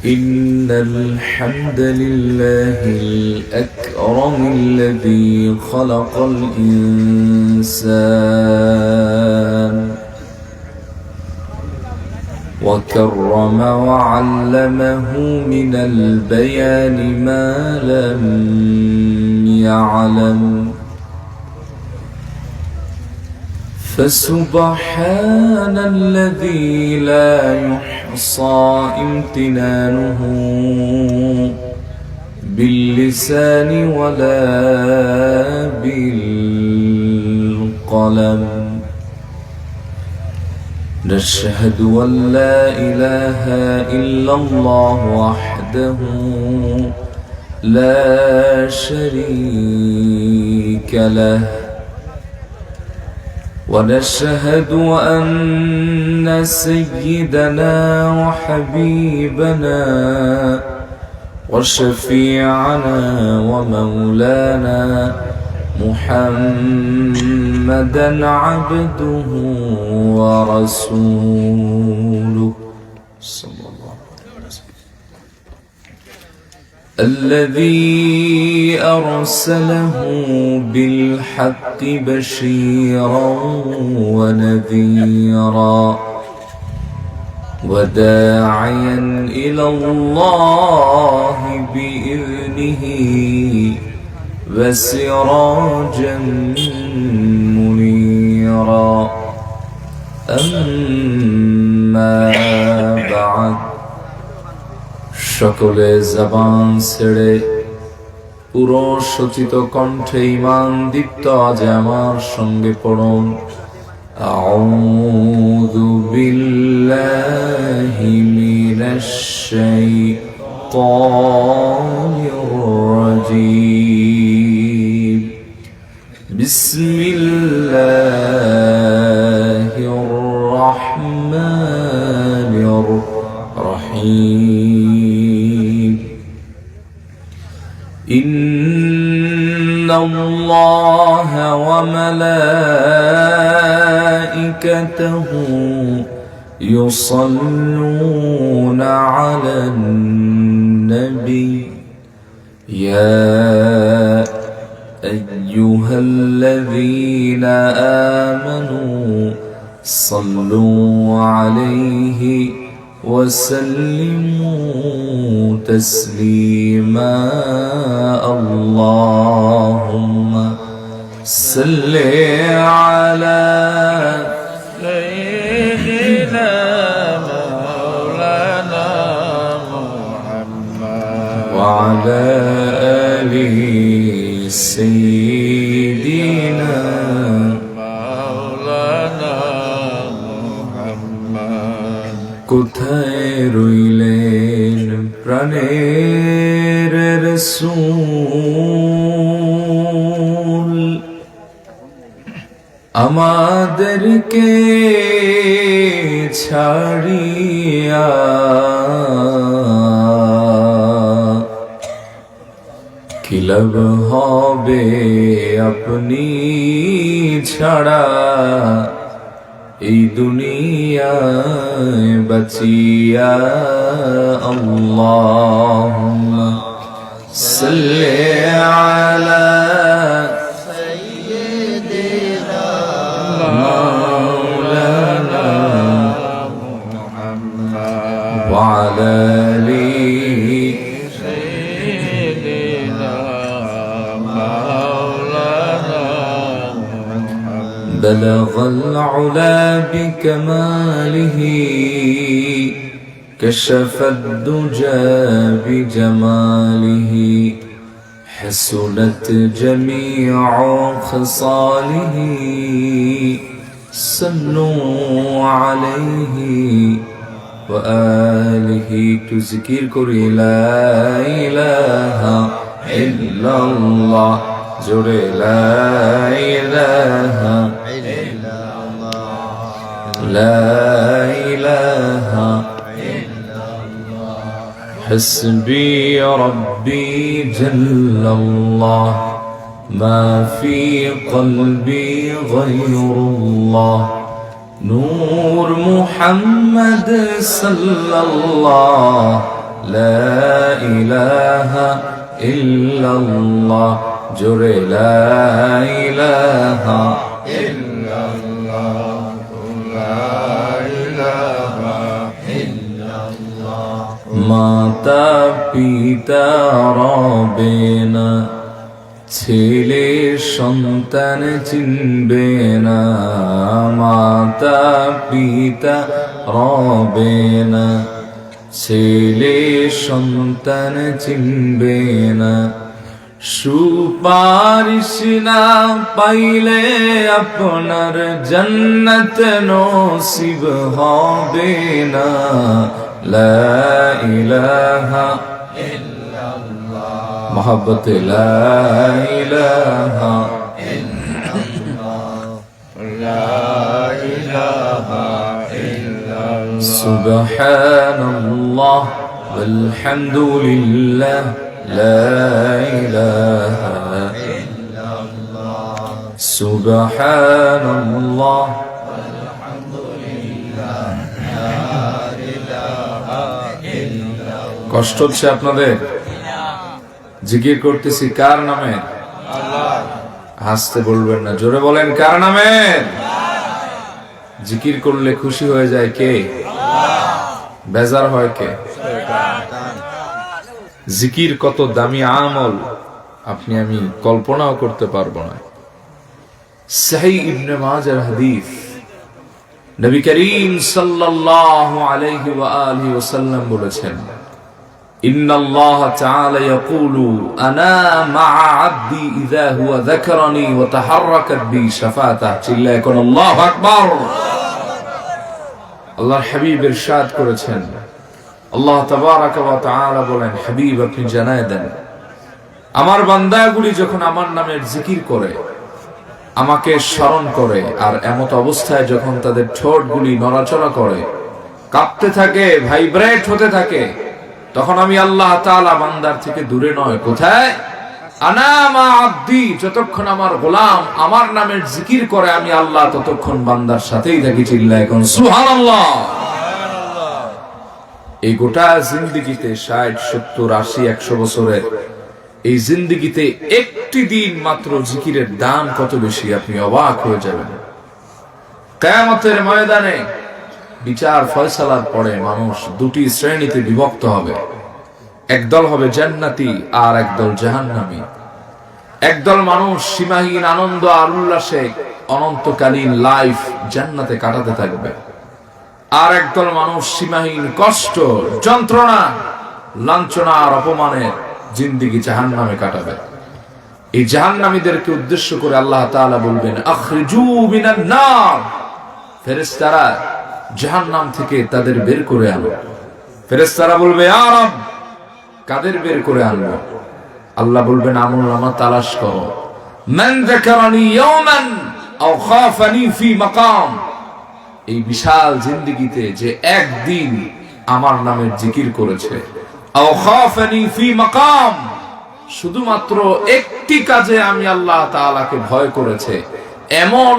إن الحمد لله الأكرم الذي خلق الإنسان وكرم وعلمه من البيان ما لم يعلم فسبحان الذي لا يحصى امتنانه باللسان ولا بالقلم نشهد أن لا إله إلا الله وحده لا شريك له ونشهد أن سيدنا وحبيبنا وشفيعنا ومولانا محمدا عبده ورسوله صلى الله عليه وسلم الذي أرسله بالحق بشيرا ونذيرا وداعيا إلى الله بإذنه وسراجا منيرا أما بعد সকলে জবান ছেড়ে পুরো সচিত কণ্ঠে ঈমান দীপ্ত আজ আমার সঙ্গে পড়ুন আউযু বিল্লাহি মিনাশ শাইতানির রাজীম বিসমিল্লাহির রাহমানির রহিম إن الله وملائكته يصلون على النبي يا أيها الذين آمنوا صلوا عليه وسلموا تسليما اللهم صل على سيدنا مولانا محمد وعلى آله سيدنا مولانا محمد কোথায় রইলেন প্রাণের রাসূল আমাদেরকে ছাড়িয়া কি লাভ হবে আপনি ছাড়া এই দুনিয়ায় বাঁচিয়া আল্লাহুম্মা সাল্লি আলা سيدنا মাওলানা محمد ওয়া আলা আলিহি سيدنا مولانا محمد بلغ العلا بكماله كشف الدجى بجماله حسنت جميع خصاله صلوا عليه وآله تذكر كري لا إله إلا الله جل لا إله إلا الله لا إله حسبي ربي جل الله ما في قلبي غير الله نور محمد صلى الله লা ইলাহা ইল্লাল্লাহ জোরে লা ইলাহা মাতা পিতা রবে না, ছেলে সন্তান চিনবে না, মাতা পিতা রবে না, ছেলে সন্তান চিনবে না, সুপারিশ না পাইলে আপনার জান্নাত নসিব হবে না। লা ইলাহা ইল্লাল্লাহ মোহাব্বতে লা ইলাহা ইল্লাল্লাহ সুবহানাল্লাহ ওয়াল হামদুলিল্লাহ লা ইলাহা ইল্লাল্লাহ সুবহানাল্লাহ কষ্ট হচ্ছে আপনাদের? জিকির করতেছি কার নামে? হাসতে বলবেন না, জোরে বলেন কার নামে? জিকির করলে খুশি হয়ে যায় কে? বেজার হয় কে? জিকির কত দামি আমল আপনি আমি কল্পনাও করতে পারবো না। সহিহ ইবনে মাজার হাদিস, নবী করিম সাল্লাল্লাহু আলাইহি ওয়া আলিহি ওয়াসাল্লাম বলেছেন, ইন্নাল্লাহ তাআলা ইয়াকুলু আনা মা'a 'abdi ইযা হুয়া যাকারানি ওয়া তাহাররাকাত বি শাফাতাহু। চিল্লায়ে কোন আল্লাহু আকবার। আল্লাহর হাবিব ইরশাদ করেছেন, আল্লাহ তাবারাকা ওয়া তাআলা বলেন, হাবিব আপনি জানায় দেন, আমার বান্দাগুলি যখন আমার নামের জিকির করে, আমাকে স্মরণ করে, আর এমত অবস্থায় যখন তাদের ঠোঁটগুলি নড়াচড়া করে, কাঁপতে থাকে, ভাইব্রেট হতে থাকে, তখন আমি আল্লাহ তাআলা বান্দার থেকে দূরে নয়, কোথায়? আনা মা আব্দি, যতক্ষণ আমার গোলাম আমার নামের জিকির করে আমি আল্লাহ ততক্ষণ বান্দার সাথেই থাকি। চিল্লায় এখন সুবহানাল্লাহ। এই গোটা জিন্দেগিতে 60, 70, 80, 100 বছরের এই জিন্দেগিতে একটি দিন মাত্র জিকিরের দাম কত বেশি আপনি অবাক হয়ে যাবেন। কিয়ামতের ময়দানে বিচার ফয়সালার পরে মানুষ দুটি শ্রেণীতে বিভক্ত হবে। একদল হবে জান্নাতি আর একদল জাহান্নামী। একদল মানুষ সীমাহীন আনন্দ আর উল্লাসে অনন্তকালীন লাইফ জান্নাতে কাটাতে থাকবে, আর একদল মানুষ সীমাহীন কষ্ট, যন্ত্রণা, লাঞ্ছনা আর অপমানের জিন্দেগি জাহান্নামে কাটাবে। এই জাহান্নামীদেরকে উদ্দেশ্য করে আল্লাহ তাআলা বলবেন, আখরিজু মিনান নার, ফেরেশতারা জাহান্নাম থেকে তাদের বের করে আনো। ফেরেশতারা বলবে, ইয়া রব, কাদের বের করে আনবো? আল্লাহ বলবেন, আমলনামা তালাশ করো। মান যাকারানি ইয়াওমান আও খাফানি ফি মাকাম, এই বিশাল জিন্দেগিতে যে একদিন আমার নামের জিকির করেছে, আও খাফানি ফি মাকাম, শুধুমাত্র একটি কাজে আমি আল্লাহ তাআলাকে ভয় করেছে, এমন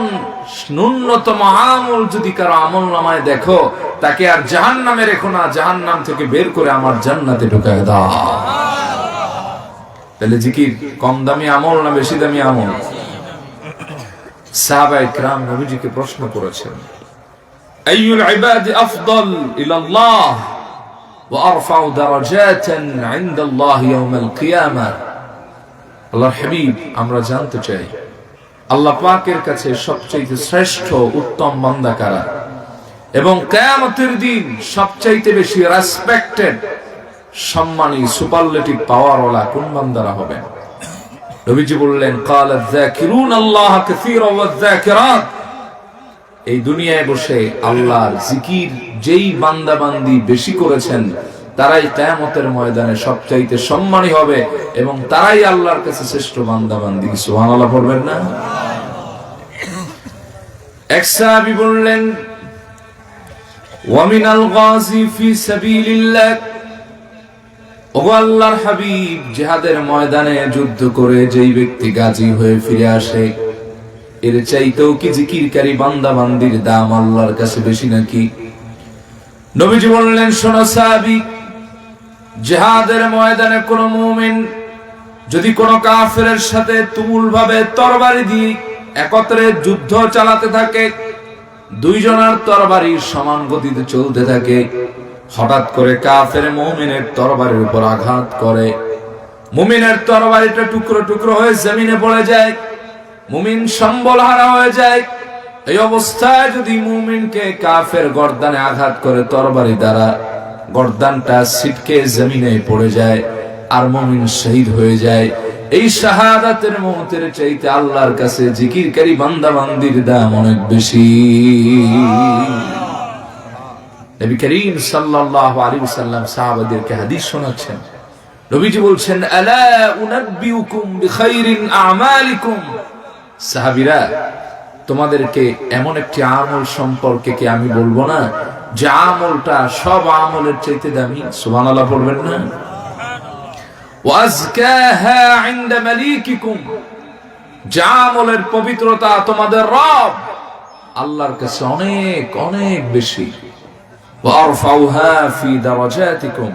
ন্যূনতম আমল যদি কারো আমলনামায় দেখো, তাকে আর জাহান্নামে রেখো না, জাহান্নাম থেকে বের করে আমার জান্নাতে ঢুকায় দাও। তাহলে জিকির কম দামি আমল না বেশি দামি আমল? সাহাবায়ে কিরাম নবীজিকে প্রশ্ন করেছেন, আইয়ুল ইবাদি আফদল ইলাল্লাহ ওয়া আরফাউ দারাজাতান ইনদাল্লাহ ইয়াউমাল কিয়ামাহ। আল্লাহর হাবিব, আমরা জানতে চাই আল্লাহ পাকের কাছে সবচেয়ে শ্রেষ্ঠ উত্তম বান্দা কারা, এবং কিয়ামতের দিন সবচেয়ে বেশি রেসপেক্টেড, সম্মানী, সুপারলেটিভ পাওয়ারওয়ালা কোন বান্দারা হবেন? নবীজি বললেন, ক্বালা যাকিরুন আল্লাহ কাসীরা ওয়া যাকিরাত, এই দুনিয়ায় বসে আল্লাহর জিকির যেই বান্দা বান্দি বেশি করেছেন তারাই কিয়ামতের ময়দানে সবচাইতে সম্মানী হবে, এবং তারাই আল্লাহর কাছে শ্রেষ্ঠ বান্দা বান্দি। সুবহানাল্লাহ পড়বেন না? এক সাহাবী বললেন, ওয়া মিনাল গাযী ফি সাবিলিল্লাহ, ও আল্লাহর হাবিব, জিহাদের ময়দানে যুদ্ধ করে যেই ব্যক্তি গাজী হয়ে ফিরে আসে, এর চাইতেও কি জিকিরকারী বান্দা বান্দির দাম আল্লাহর কাছে বেশি নাকি? নবীজি বললেন, শোনো সাহাবী, জিহাদের ময়দানে কোন মুমিন যদি কোন কাফেরের সাথে তুমুল ভাবে তরবারি দিয়ে একত্রে যুদ্ধ চালাতে থাকে, দুইজনের তরবারি সমান গতিতে চলতে থাকে, হঠাৎ করে কাফের মুমিনের তরবারির উপর আঘাত করে, মুমিনের তরবারিটা টুকরো টুকরো হয়ে জমিনে পড়ে যায়, মুমিন সম্বল হারা হয়ে যায়। এই অবস্থায় যদি মুমিনকে কাফের গর্দানে আঘাত করে তরবারি দ্বারা, গর্দানটা ছিটকে জমিনে পড়ে যায় আর মুমিন শহীদ হয়ে যায়, এই শাহাদাতের মওতের চাইতে আল্লাহর কাছে জিকিরকারী বান্দা বান্দির দাম অনেক বেশি। নবী করিম সাল্লাল্লাহু আলাইহি ওয়াসাল্লাম সাহাবাদেরকে হাদিস শোনাচ্ছেন। নবীজি বলছেন, আলা উনাব্বিউকুম বিখাইরিন আমালিকুম, সাহাবীরা তোমাদেরকে এমন একটি আমল সম্পর্কে কি আমি বলবো না যে আমলটা সব আমলের চাইতে দামি? সুবহানাল্লাহ পড়বেন না? ওয়াজকাহা ইনদা মালিকিকুম, যে আমলের পবিত্রতা তোমাদের রব আল্লাহর কাছে অনেক অনেক বেশি। ওয়ারফাউহা ফি দারাজাতিকুম,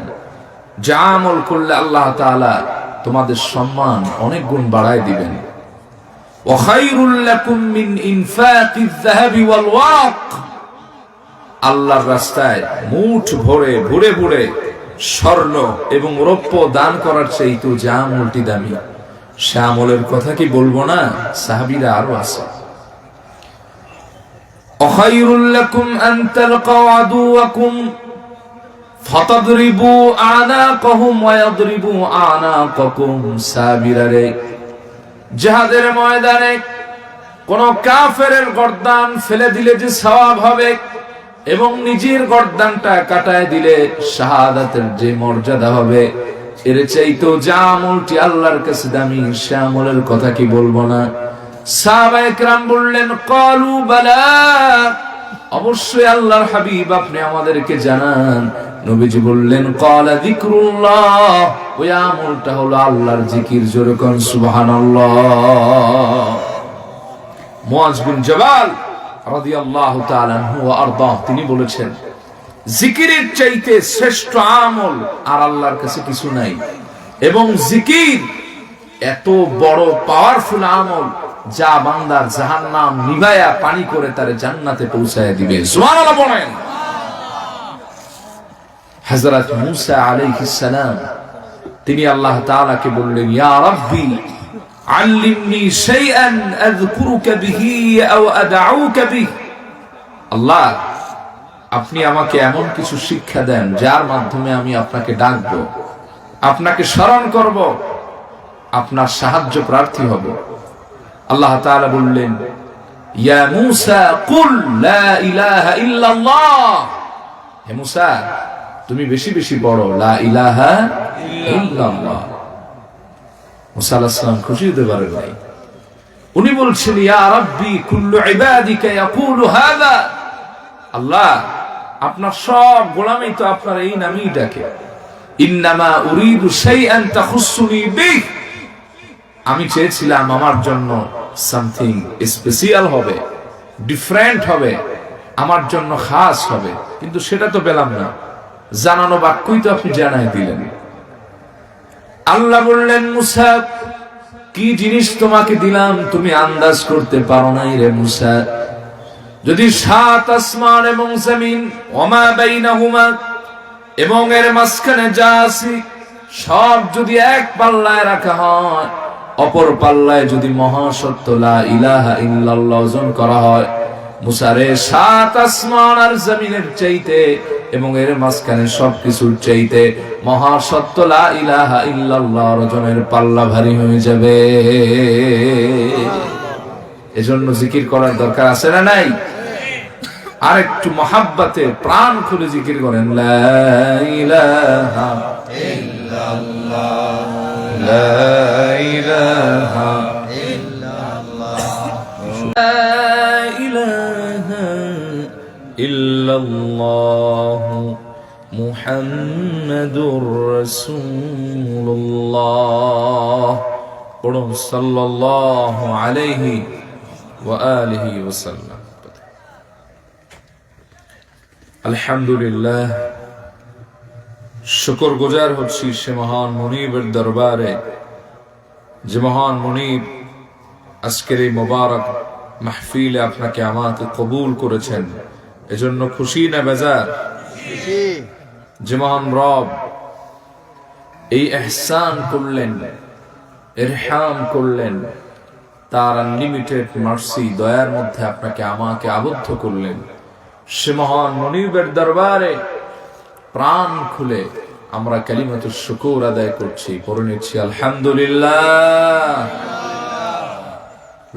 যে আমল করলে আল্লাহ তাআলা তোমাদের সম্মান অনেক গুণ বাড়ায় দিবেন। ওয়াখাইরুল লাকুম মিন ইনফাকিয যাহাবি ওয়াল ওয়ারাক, আল্লাহর রাস্তায় মুঠ ভরে ভরে ভরে স্বর্ণ এবং রৌপ্য দান করার চাইতে যে আমলটি দামি, সে আমলের কথা কি বলবো না? সাহাবীরা আরো আছে। ওয়াখাইরুল লাকুম আন তালকাউ আদুওয়াকুম ফাতাদরিবু আনাকাহুম ওয়া ইয়াদরিবু আনাকাকুম, সাহাবীরা রে, জিহাদের ময়দানে কোন কাফেরের গর্দান ফেলে দিলে যে সওয়াব হবে এবং নিজের গর্দানটা কাটায় দিলে শাহাদাতের যে মর্যাদা হবে, এর চাইতেও যে আমলটি আল্লাহর কাছে দামি, সে আমলের কথা কি বলবো না? সাহাবায়ে কেরাম বললেন, ক্বালু বালা, অবশ্যই আল্লাহর হাবিব আপনি আমাদেরকে জানান। নবীজি বললেন, ক্বালা যিকরুল্লাহ, ওই আমলটা হলো আল্লাহর জিকির। জোরে কোন সুবহানাল্লাহ। মুআজ বিন জাবাল রাদিয়াল্লাহু তাআলা আনহু ওয়া আরদাহ, তিনি বলেছেন, জিকিরের চাইতে শ্রেষ্ঠ আমল আর আল্লাহর কাছে কিছু নাই, এবং জিকির এত বড় পাওয়ারফুল আমল যা বান্দার জাহান্নাম নিভায়া পানি করে তারে জান্নাতে পৌঁছায় দিবে। সুবহানাল্লাহ বলেন। হযরত মূসা আলাইহিস সালাম তিনি আল্লাহ তাআলাকে বললেন, ইয়া রাব্বি আল্লিমনি শাইআন আযকুরুকা বিহি আও আদউকা বিহি, আল্লাহ আপনি আমাকে এমন কিছু শিক্ষা দেন যার মাধ্যমে আমি আপনাকে ডাকবো, আপনাকে স্মরণ করব, আপনার সাহায্য প্রার্থী হব। আল্লাহ তাআলা বললেন, ইয়া মূসা কুল লা ইলাহা ইল্লাল্লাহ, হে মূসা তুমি বেশি বেশি পড়ো লা ইলাহা ইল্লাল্লাহ। মূসা আলাইহিস সালাম খুশি হতে পারেন নাই। উনি বলছেন, ইয়া রাব্বি কুল্লু ইবাদিকা ইয়াকুলু হাযা, আল্লাহ আপনার সব গোলামই তো আপনার এই নামই ডাকে। ইন্নামা উরিদু শাইআন তাখুসসুনি বিহি, আমি চেয়েছিলাম আমার জন্য সামথিং স্পেশাল হবে, ডিফারেন্ট হবে, আমার জন্য খাস হবে, কিন্তু সেটা তো পেলাম না। জানানো বাক্যই তো আপনি জানাই দিলেন। আল্লাহ বললেন, মূসা কি জিনিস তোমাকে দিলাম তুমি আন্দাজ করতে পারো নাই রে মূসা। যদি 7 আসমান এবং জমিন ওমা বাইনাহুমা এবং এর মাঝখানে যা আছে সব যদি এক পাল্লায় রাখা হয়, অপর পাল্লায় যদি মহাসত্য লা ইলাহা ইল্লাল্লাহ ওজন করা হয়, মূসা রে 7 আসমান আর জমিনের চাইতে এবং এর মাঝখানে সবকিছুর চাইতে মহাসত্য লা ইলাহা ইল্লাল্লাহ ওজনের পাল্লা ভারী হয়ে যাবে। এজন্য জিকির করার দরকার আছে না নাই? আর একটু মহাব্বতে প্রাণ খুলে জিকির করেন, লা ইলাহা ইল্লাল্লাহ, লা ইলাহা ইল্লাল্লাহ, লা ইলাহা ইল্লাল্লাহ মুহাম্মাদুর রাসূলুল্লাহ। পড়ুন সাল্লাল্লাহু আলাইহি ওয়া আলিহি ওয়াসাল্লাম। আলহামদুলিল্লাহ, শুকরগুজার হচ্ছি সে মহান মুনিবের দরবারে, যে মহান মুনিব আজকের এই মোবারক মাহফিলে আপনাকে আমাকে কবুল করেছেন, এজন্য খুশি না বেজার? যে মহান রব এই ইহসান করলেন, ইরহাম করলেন, তার আনলিমিটেড মার্সি দয়ার মধ্যে আপনাকে আমাকে আবদ্ধ করলেন, সে মহান মুনিবের দরবারে প্রাণ খুলে আমরা কালিমাতুশ শুকর আদায় করছি, পড়ে নিচ্ছি আলহামদুলিল্লাহ।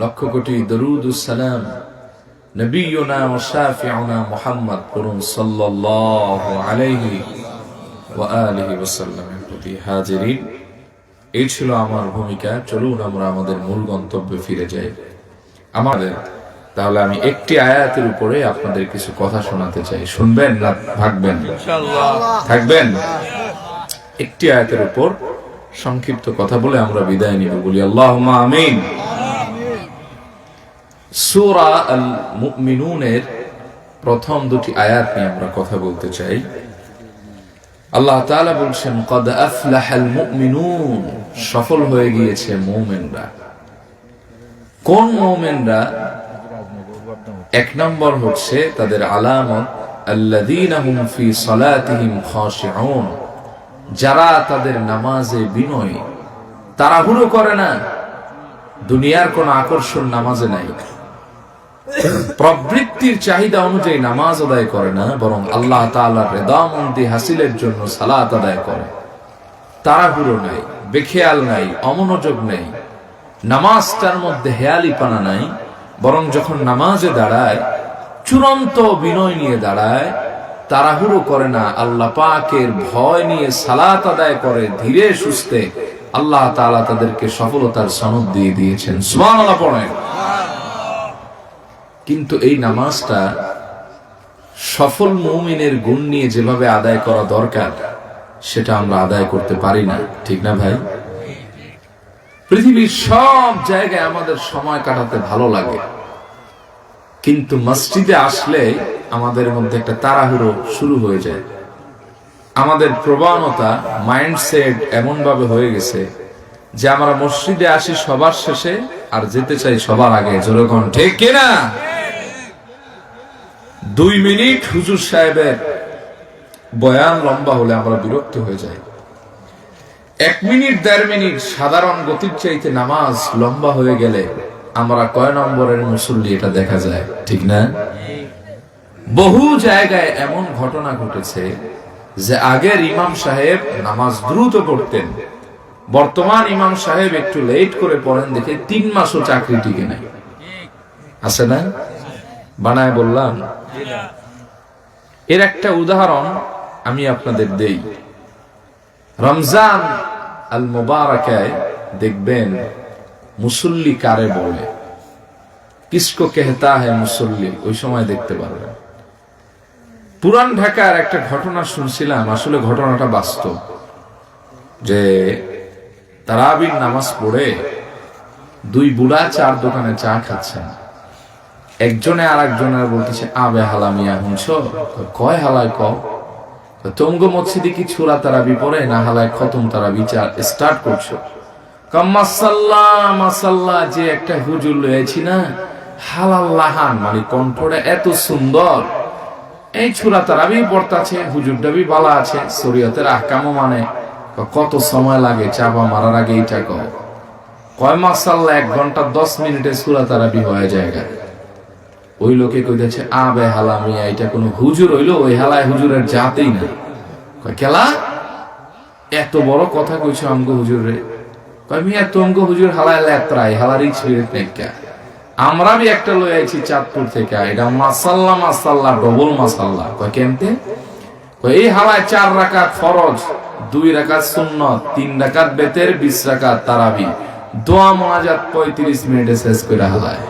লক্ষ কোটি দরুদ ও সালাম নবিয়ুনা ওয়া শাফিউনা মুহাম্মদ পড়ুন সাল্লাল্লাহু আলাইহি ওয়া আলিহি ওয়াসাল্লামের প্রতি। হাজিরিন, এই ছিল আমার ভূমিকা। চলুন আমরা আমাদের মূল গন্তব্যে ফিরে যাই। তাহলে আমি একটি আয়াতের উপরে আপনাদের কিছু কথা শোনাতে চাই। শুনবেন না ভাগবেন? থাকবেন। একটি আয়াতের উপর সংক্ষিপ্ত কথা বলে আমরা বিদায় নিব। বলি আল্লাহুম্মা আমিন। সূরা আল মুমিনুনের প্রথম দুটি আয়াত নিয়ে আমরা কথা বলতে চাই। আল্লাহ তাআলা বলছেন, ক্বাদ আফলাহাল মুমিনুন, সফল হয়ে গিয়েছে মুমিনরা। কোন মুমিনরা? এক নম্বর হচ্ছে তাদের আলামত, আল্লাযীনা হুম ফি সালাতিহিম খাশিউন, যারা তাদের নামাজে বিনয়ী, তাড়াহুড়ো করে না, দুনিয়ার কোন আকর্ষণ নামাজে নাই, প্রবৃত্তির চাহিদা অনুযায়ী নামাজ আদায় করে না, বরং আল্লাহ তাআলার রিদামন্দি হাসিলের জন্য সালাত আদায় করে। তাড়াহুড়ো নাই, বেখেয়াল নাই, অমনোযোগ নেই, নামাজটার মধ্যে হেয়ালিপানা নাই, বরং যখন নামাজে দাঁড়ায় চূড়ান্ত বিনয় নিয়ে দাঁড়ায়, তাড়াহুড়ো করে না, আল্লাহ পাকের ভয় নিয়ে সালাত আদায় করে ধীরে সুস্থে। আল্লাহ তাআলা তাদেরকে সফলতার সনদ দিয়ে দিয়েছেন। সুবহানাল্লাহ পড়েন। কিন্তু এই নামাজটা সফল মুমিনের গুণ নিয়ে যেভাবে আদায় করা দরকার, সেটা আমরা আদায় করতে পারি না। ঠিক না ভাই? পৃথিবীর সব জায়গায় আমাদের সময় কাটাতে ভালো লাগে, কিন্তু মসজিদে আসলে আমাদের মধ্যে একটা তাড়াহুড়ো শুরু হয়ে যায়। আমাদের প্রবণতা, মাইন্ডসেট এমন ভাবে হয়ে গেছে যে আমরা মসজিদে আসি সবার শেষে আর যেতে চাই সবার আগে। যেরকম ঠিক কিনা? 2 মিনিট হুজুর সাহেবের বয়ান লম্বা হলে আমরা বিরক্ত হয়ে যাই। 1 মিনিট 1.5 মিনিট সাধারণ গতির চাইতে নামাজ লম্বা হয়ে গেলে আমরা কয় নম্বরের মুসল্লি এটা দেখা যায়। ঠিক না? বহু জায়গায় এমন ঘটনা ঘটেছে যে আগের ইমাম সাহেব নামাজ দ্রুত পড়তেন, বর্তমান ইমাম সাহেব একটু লেট করে পড়েন দেখে 3 মাসও চাকরি টিকে নাই। আছে না? বানায় বললাম। এর একটা উদাহরণ আমি আপনাদের দেই। রমজান আল মুবারাকায় দেখবেন মুসল্লি কারে বলে, কিসকো কেহতা হ্যায় মুসল্লি, ওই সময় দেখতে পারবেন। পুরান ঢাকার একটা ঘটনা শুনছিলাম, আসলে ঘটনাটা বাস্তব, যে তারাবির নামাজ পড়ে 2 বুড়া চার দোকানে চা খাচ্ছেন। একজনে আর একজনের বলতেছে, আবে হালামিয়া হুঁছ? কয় হালায় ক? তঙ্গ মসজিদে কি ছোড়া তারাবি পড়ে না হালায় খতম তারাবি স্টার্ট করছো? মাসাল্লাহ, যে একটা হুজুর লয়েছি না, হালাল্লাহান মানে কণ্ঠটা এত সুন্দর, এই ছোড়া তারাবি পড়তাছে, হুজুরটা বি বালা আছে, শরীয়তের আহকামও মানে। কত সময় লাগে চাপা মারার আগে? এইটা কয় মাসাল্লাহ 1 ঘন্টা 10 মিনিটে সূরা তারাবি হয়ে যায়। ওই লোকে কইতেছে, আবে হালামিয়া, এটা কোন হুজুর হইলো? ওই হালায় হুজুরের জাতেই না। কয় কেলা এত বড় কথা কইছো আমগো হুজুর রে? কয় মিয়া তোমগো হুজুর হালায় লেত্রাই, হালার এক্সপেরিয়েন্স নাই। আমরা বি একটা লই আইছি চাঁদপুর থেকে, এটা মাসাল্লাহ ডবল মাসাল্লাহ। কয় কেমতে? কয় এই হালায় 4 রাকাত ফরজ, 2 রাকাত সুন্নত, 3 রাকাত বেতের, 20 রাকাত তারাবি, দোয়া মুনাজাত 35 মিনিটে শেষ করে হালায়।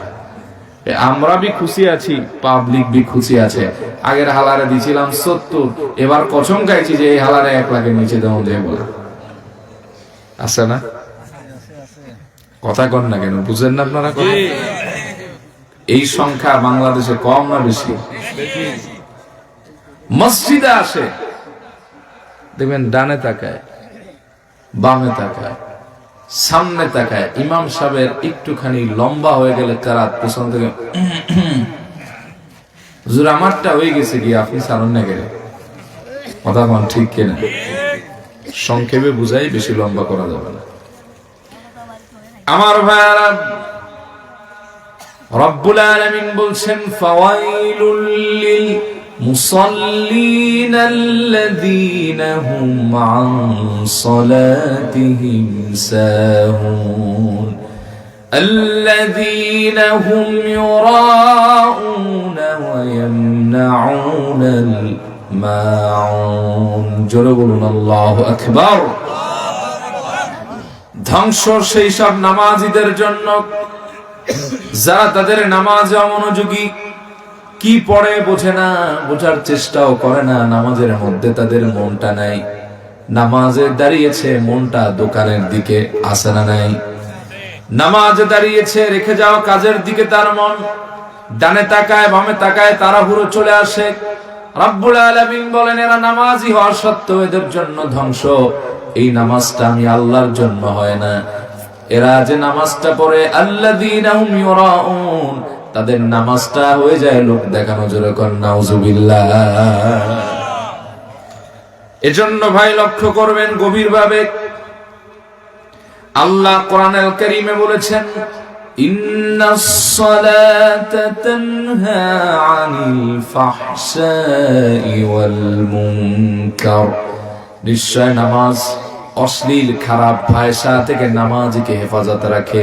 আমরা বি খুশি আছি, পাবলিক বি খুশি আছে। আগের হালারে দিছিলাম 70, এবার কসম খাইছি যে এই হালারে 1 লাখের নিচে দেওয়া যায় বলে। আছে না? কথা কন না কেন? বুঝেন না আপনারা? এই সংখ্যা বাংলাদেশে কম না বেশি? মসজিদে আসে দেখবেন ডানে তাকায়, বামে তাকায়, সামনে তাকায়। ইমাম সাহেবের একটুখানি লম্বা হয়ে গেলে কেরাত পেছন থেকে হুজুর আমারটা হয়ে গেছে কি আপনি সারণ না গেলে কথা কোন ঠিক কিনা? সংক্ষেপে বুঝাই, বেশি লম্বা করা যাবে না। আমার ভাইয়ারা, রব্বুল আলামিন বলছেন ফাওয়াইলুল লিল মুসাল্লিন আল্লাযীনা হুম আন সালাতিহিম সাহুন আল্লাযীনা হুম ইউরাউনা ওয়া ইয়ামনাউনাল মাউন। জোরে বলুন আল্লাহু আকবার। ধ্বংস সেই সব নামাজীদের জন্য যারা তাদের নামাজে অমনোযোগী, কি পড়ে বোঝে না, বোঝার চেষ্টাও করে না, নামাজের মধ্যে তাদের মনটা নাই। নামাজে দাঁড়িয়েছে, মনটা দোকানের দিকে আসে না নাই। নামাজে দাঁড়িয়েছে, রেখে যাওয়া কাজের দিকে তার মন, ডানে তাকায় বামে তাকায়, তাড়াহুড়ো চলে আসে। রব্বুল আলামিন বলেন এরা নামাজি হওয়া সত্ত্বেও এদের জন্য ধ্বংস। এই নামাজটা আমি আল্লাহর জন্য হয় না। এরা যে নামাজটা পড়ে আল্লাযীনা হুম ইউরাউন, তাদের নামাজটা হয়ে যায় লোক দেখানো। জোরে কর নাউজুবিল্লাহ। এজন্য ভাই লক্ষ্য করবেন গভীরভাবে, আল্লাহ কোরআনুল কারীমে বলেছেন ইন্নাস সালাতা তানহা আনিল ফাহশাই ওয়াল মুনকার। নিশ্চয় নামাজ অশ্লীল খারাপ ফায়সা থেকে নামাজীকে হেফাজত রাখে,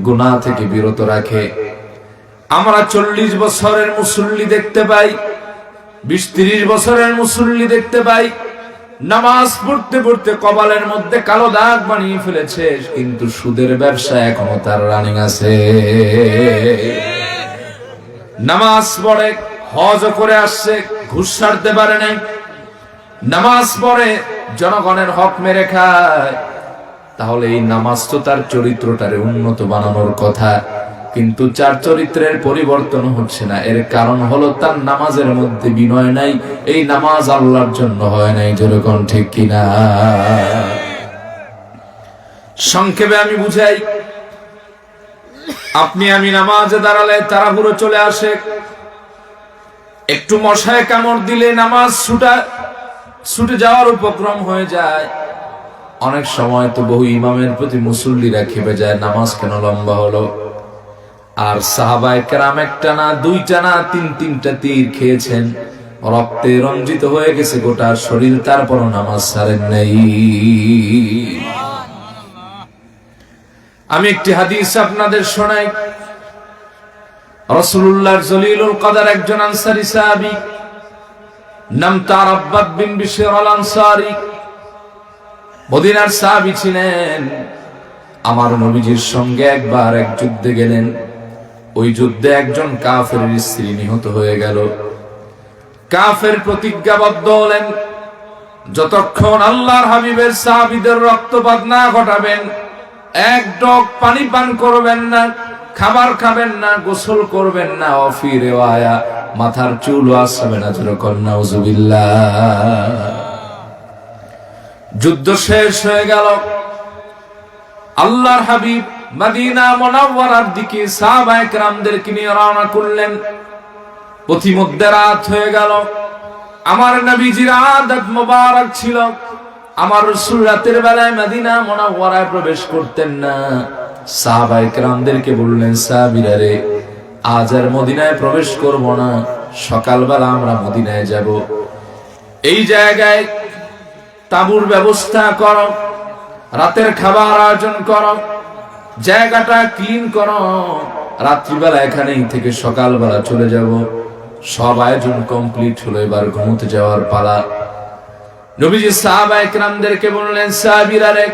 গুনাহ থেকে বিরত রাখে। আমরা 40 বছরের মুসল্লি দেখতে পাই, 20-30 বছরের মুসল্লি দেখতে পাই, নামাজ পড়তে পড়তে কপালের মধ্যে কালো দাগ বানিয়ে ফেলেছে, কিন্তু সুদের ব্যবসা এখনো তার রানিং আছে। নামাজ পড়ে, হজ করে আসছে, ঘুষ ছাড়তে পারে নাই। নামাজ পড়ে, জনগণের হক মেরে খায়। তাহলে এই নামাজ তো তার চরিত্রটারে উন্নত বানানোর কথা, কিন্তু চার চরিত্রের পরিবর্তন হচ্ছে না। এর কারণ হলো তার নামাজের মধ্যে বিনয় নাই। এই নামাজ আল্লাহর জন্য হয় নাই। যেরকম ঠিক কিনা? সংক্ষেপে আমি বুঝাই, আপনি আমি নামাজে দাঁড়ালে তাড়াহুড়ো চলে আসে, একটু মশায় কামড় দিলে নামাজ ছুটে যাওয়ার উপক্রম হয়ে যায়। অনেক সময় তো বহু ইমামের প্রতি মুসল্লিরা খেপে যায়, নামাজ কেন লম্বা হলো? আর সাহাবায়ে কেরাম একটা না, দুইটা না, তিনটা তীর খেয়েছেন, রক্তে রঞ্জিত হয়ে গেছে গোটা শরীর, তারপরও নামাজ ছাড়েন নাই। আমি একটি হাদিস আপনাদের শোনাই। রাসূলুল্লাহর জলিলুল কদর একজন আনসারী সাহাবী, নাম তার আব্বাদ বিন বিশর আল আনসারী, মদিনার সাহাবী ছিলেন। আমার নবীজির সঙ্গে একবার এক যুদ্ধে গেলেন। ওই যুদ্ধে একজন কাফেরের স্ত্রী নিহত হয়ে গেল। কাফের প্রতিজ্ঞাবদ্ধ হলেন, যতক্ষণ আল্লাহর হাবিবের সাহাবীদের রক্তপাত না ঘটাবেন, এক ডগ পানি পান করবেন না, খাবার খাবেন না, গোসল করবেন না, অফি রিওয়ায়া মাথার চুলও আসবে না। যেরকম নাউজুবিল্লাহ। যুদ্ধ শেষ হয়ে গেল। আল্লাহর হাবিব মদিনা মুনাওয়ারার দিকে সাহাবায়ে কেরামদেরকে নিয়ে রওনা করলেন। পথিমধ্যে রাত হয়ে গেল। আমার নবীজির আদত মোবারক ছিল, আমার রাসূল রাতের বেলায় মদিনা মুনাওয়ারায় প্রবেশ করতেন না। সাহাবায়ে কেরামদেরকে বললেন, সাহাবীরা রে, আজ আর মদিনায় প্রবেশ করব না, সকালবেলা আমরা মদিনায় যাব। এই জায়গায় তাঁবুর ব্যবস্থা করো, রাতের খাবার আয়োজন করো, জায়গাটা ক্লিন করো, রাত্রিবেলা এখানেই থেকে সকালবেলা চলে যাব। সব আয়োজন কমপ্লিট হলো, এবার ঘুমোতে যাওয়ার পালা। নবীজি সাহাবায়ে কেরামদেরকে বললেন, সাহাবীরা রে,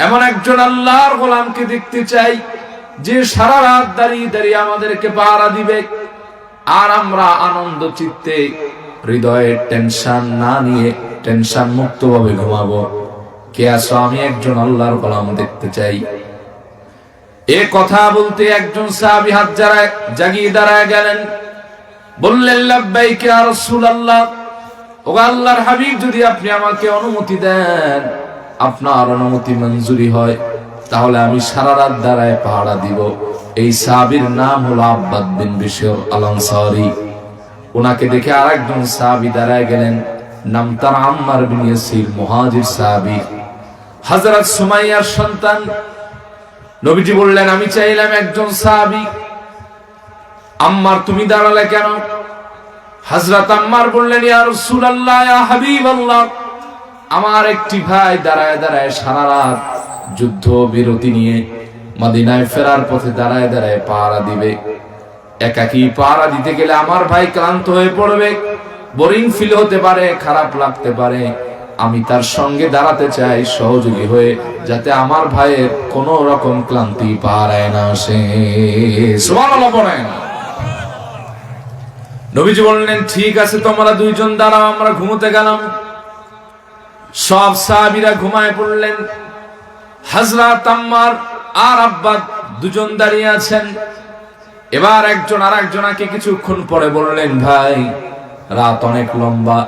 এমন একজন আল্লাহর গোলামকে দেখতে চাই যে সারা রাত দাঁড়িয়ে দাঁড়িয়ে আমাদেরকে পাহারা দিবে, আর আমরা আনন্দ চিত্তে হৃদয়ে টেনশন না নিয়ে টেনশন মুক্ত ভাবে ঘুমাবো। কে আছো? আমি একজন আল্লাহর গোলাম দেখতে চাই। এ কথা বলতে একজন সাহাবী হাত জাগিয়ে দাঁড়ায় গেলেন, বললেন, লাব্বাইক ইয়া রাসূলুল্লাহ, ও ও আল্লাহর হাবিব, যদি আপনি আমাকে অনুমতি দেন, আপনার অনুমতি মঞ্জুরি হয়, তাহলে আমি সারা রাত দাঁড়ায় পাহারা দিব। এই সাহাবীর নাম হলো আব্বাদ বিন বিশর আল আনসারী। ওনাকে দেখে আরেকজন সাহাবী দাঁড়ায় গেলেন, নাম তার আম্মার বিন ইয়াসির, মুহাজির সাহাবী, হযরত সুমাইয়ার সন্তান। নবীজি বললেন, আমি চাইলাম একজন সাহাবী। আম্মার, তুমি দাঁড়ালে কেন? হযরত আম্মার বললেন, ইয়া রাসূলুল্লাহ, ইয়া হাবিবাল্লাহ, আমার একটি ভাই দাঁড়ায় দাঁড়ায় সারা রাত যুদ্ধ বিরতি নিয়ে মদিনায় ফেরার পথে দাঁড়ায় দাঁড়ায় পাহারা দিবে। একাকী পাহারা দিতে গেলে আমার ভাই ক্লান্ত হয়ে পড়বে, বোরিং ফিল হতে পারে, খারাপ লাগতে পারে। আমি তার সঙ্গে দাঁড়াতে চাই সহযোগী হয়ে, যাতে আমার ভাইয়ের কোনো রকম ক্লান্তি পাহারায় না আসে। সুবহানাল্লাহ বলেন। নবীজি বললেন, ঠিক আছে, তোমরা দুইজন দাঁড়াও, আমরা ঘুমোতে গেলাম। সব সাহাবীরা ঘুমায় পড়লেন। হযরত আম্মার আর আব্বাদ দুজন দাঁড়িয়ে আছেন। এবার একজন আরেকজনকে কিছুক্ষণ পরে বললেন, ভাই, রাত অনেক লম্বা,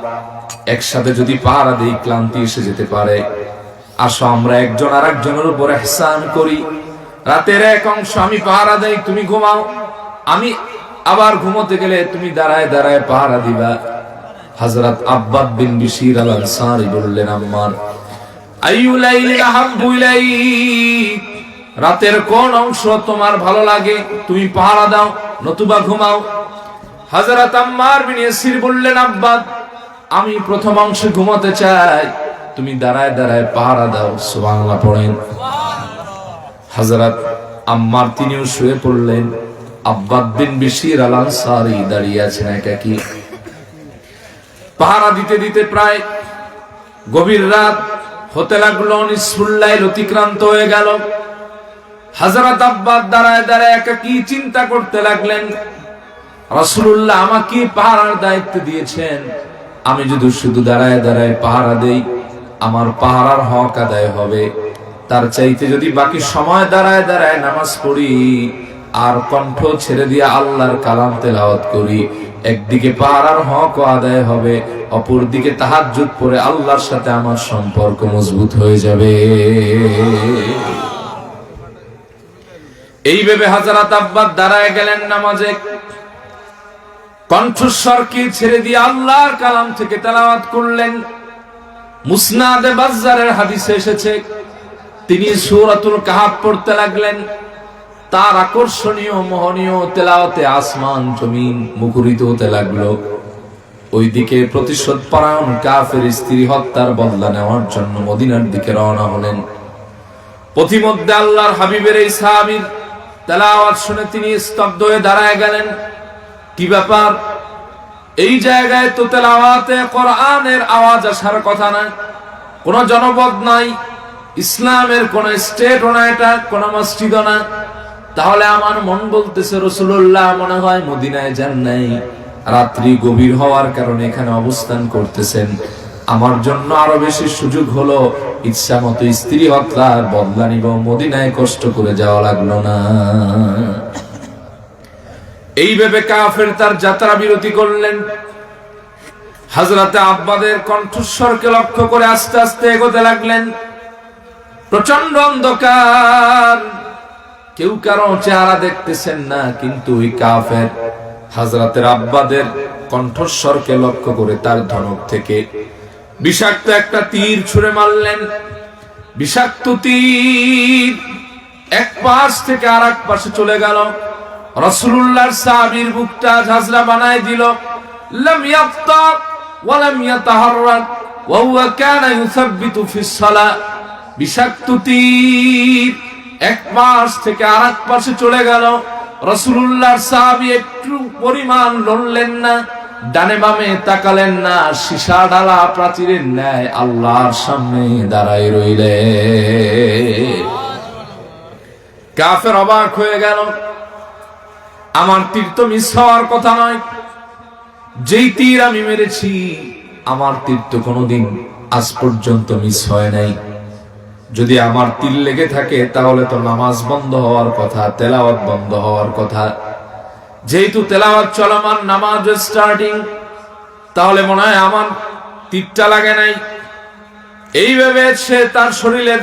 একসাথে যদি পাহারা দেই ক্লান্তি এসে যেতে পারে। আসো আমরা একজন আরেকজনের উপর ইহসান করি। রাতের এক অংশ আমি পাহারা দেই, তুমি ঘুমাও। আমি আবার ঘুমোতে গেলে তুমি দাঁড়ায় দাঁড়ায় পাহারা দিবা। হযরত আব্বাদ বিন বিশর আল আনসারী বললেন, আম্মার, আইয়ু লাইলিন আহাব্বু ইলাইক, রাতের কোন অংশ তোমার ভালো লাগে, তুমি পাহারা দাও নতুবা ঘুমাও। হযরত আম্মার বিন ইয়াসির বললেন, আব্বাদ, আমি প্রথম অংশে ঘুমাতে চাই, তুমি দাঁড়ায় দাঁড়ায় পাহারা দাও। সুবহানাল্লাহ পড়েন। হযরত আম্মার তিনিও শুয়ে পড়লেন। আব্বাদ বিন বিশর আল আনসারী দাঁড়িয়ে আছেন একাকী। পাহারা দিতে দিতে প্রায় গভীর রাত হতে লাগলো, নিসফুল লাইল অতিক্রান্ত হয়ে গেল। হযরত আব্বাদ দাঁড়ায় দাঁড়ায় একাকী চিন্তা করতে লাগলেন, রাসূলুল্লাহ আমাকে পাহারার দায়িত্ব দিয়েছেন, আমি যদি শুধু দাঁড়ায় দাঁড়ায় পাহারা দেই আমার পাহারার হক আদায় হবে। তার চাইতে যদি বাকি সময় দাঁড়ায় দাঁড়ায় নামাজ পড়ি আর কণ্ঠ ছেড়ে দিয়ে আল্লাহর কালাম তেলাওয়াত করি, একদিকে পাহারার হক আদায় হবে, অপরদিকে তাহাজ্জুদ পড়ে আল্লাহর সাথে আমার সম্পর্ক মজবুত হয়ে যাবে। এইভাবে হযরত আব্বাদ দাঁড়ায় গেলেন নামাজে, কণ্ঠস্বরকে ছেড়ে দিয়ে আল্লাহর কালাম থেকে তেলাওয়াত করলেন। মুসনাদে বাজ্জারের হাদিসে এসেছে, তিনি সূরাতুল কাহফ পড়তে লাগলেন। তার আকর্ষণীয় মোহনীয় তেলাওয়াতে আসমান জমিন মুখরিত হতে লাগলো। ওইদিকে প্রতিশোধ পরায়ণ কাফের স্ত্রী হত্যার বদলা নেওয়ার জন্য মদিনার দিকে রওনা হলেন। পথিমধ্যে আল্লাহর হাবিবের এই সাহাবীর তেলাওয়াত শুনে তিনি স্তব্ধ হয়ে দাঁড়ায় গেলেন। কি ব্যাপার? এই জায়গায় তো তেলাওয়াতে কোরআনের আওয়াজ আসার কথা না, কোন জনপদ নাই, ইসলামের কোন স্টেটও না, এটা কোন মসজিদও না। তাহলে আমার মন বলতেছে রাসূলুল্লাহ মনে হয় মদিনায় যান নাই, রাত্রি গভীর হওয়ার কারণে এখানে অবস্থান করতেছেন। আমার জন্য আরো বেশি সুযোগ হলো, ইচ্ছা মতো স্ত্রী হত্যার বদলা নিব, মদিনায় কষ্ট করে যাওয়া লাগলো না। এই ভেবে কাফের তার যাত্রা বিরতি করলেন। হযরতে আব্বাদের কণ্ঠস্বরকে লক্ষ্য করে আস্তে আস্তে এগোতে লাগলেন। প্রচন্ড অন্ধকার, কেউ কারো চেহারা দেখতেছেন না, কিন্তু ওই কাফের হযরতের আব্বাদের কণ্ঠস্বরকে লক্ষ্য করে তার ধনুক থেকে বিষাক্ত একটা তীর ছুঁড়ে মারলেন। বিষাক্ত তীর এক পাশ থেকে আরেক পাশে চলে গেল। রাসূলুল্লাহর সাহাবীর বুকটা ঝাঁঝরা বানায় দিল। লাম ইয়াফতা ওয়া লাম ইয়াতাহাররাক ওয়া হুয়া কানা ইউসাব্বিতু ফিস সালাহ। বিষাক্ত তীর এক পাশ থেকে আরেক পাশে চলে গেল। রাসূলুল্লাহর সাহাবী একটু পরিমাণ লড়লেন না, ডানে বামে তাকালেন না, সীসা ঢালা প্রাচীরের ন্যায় আল্লাহর সামনে দাঁড়ায় রইলেন। কাফের অবাক হয়ে গেল, আমার তীর তো মিস হওয়ার কথা নয়, যেই তীর আমি মেরেছি আমার তীর তো কোনোদিন আজ পর্যন্ত মিস হয় নাই। যদি আমার তীর লেগে থাকে তাহলে তো নামাজ বন্ধ হওয়ার কথা, তেলাওয়াত বন্ধ হওয়ার কথা। যেহেতু তেলাওয়াত চলমান, নামাজ স্টার্টিং, তাহলে মনে হয় আমার তীরটা লাগে নাই। এইভাবে সে তার শরীরের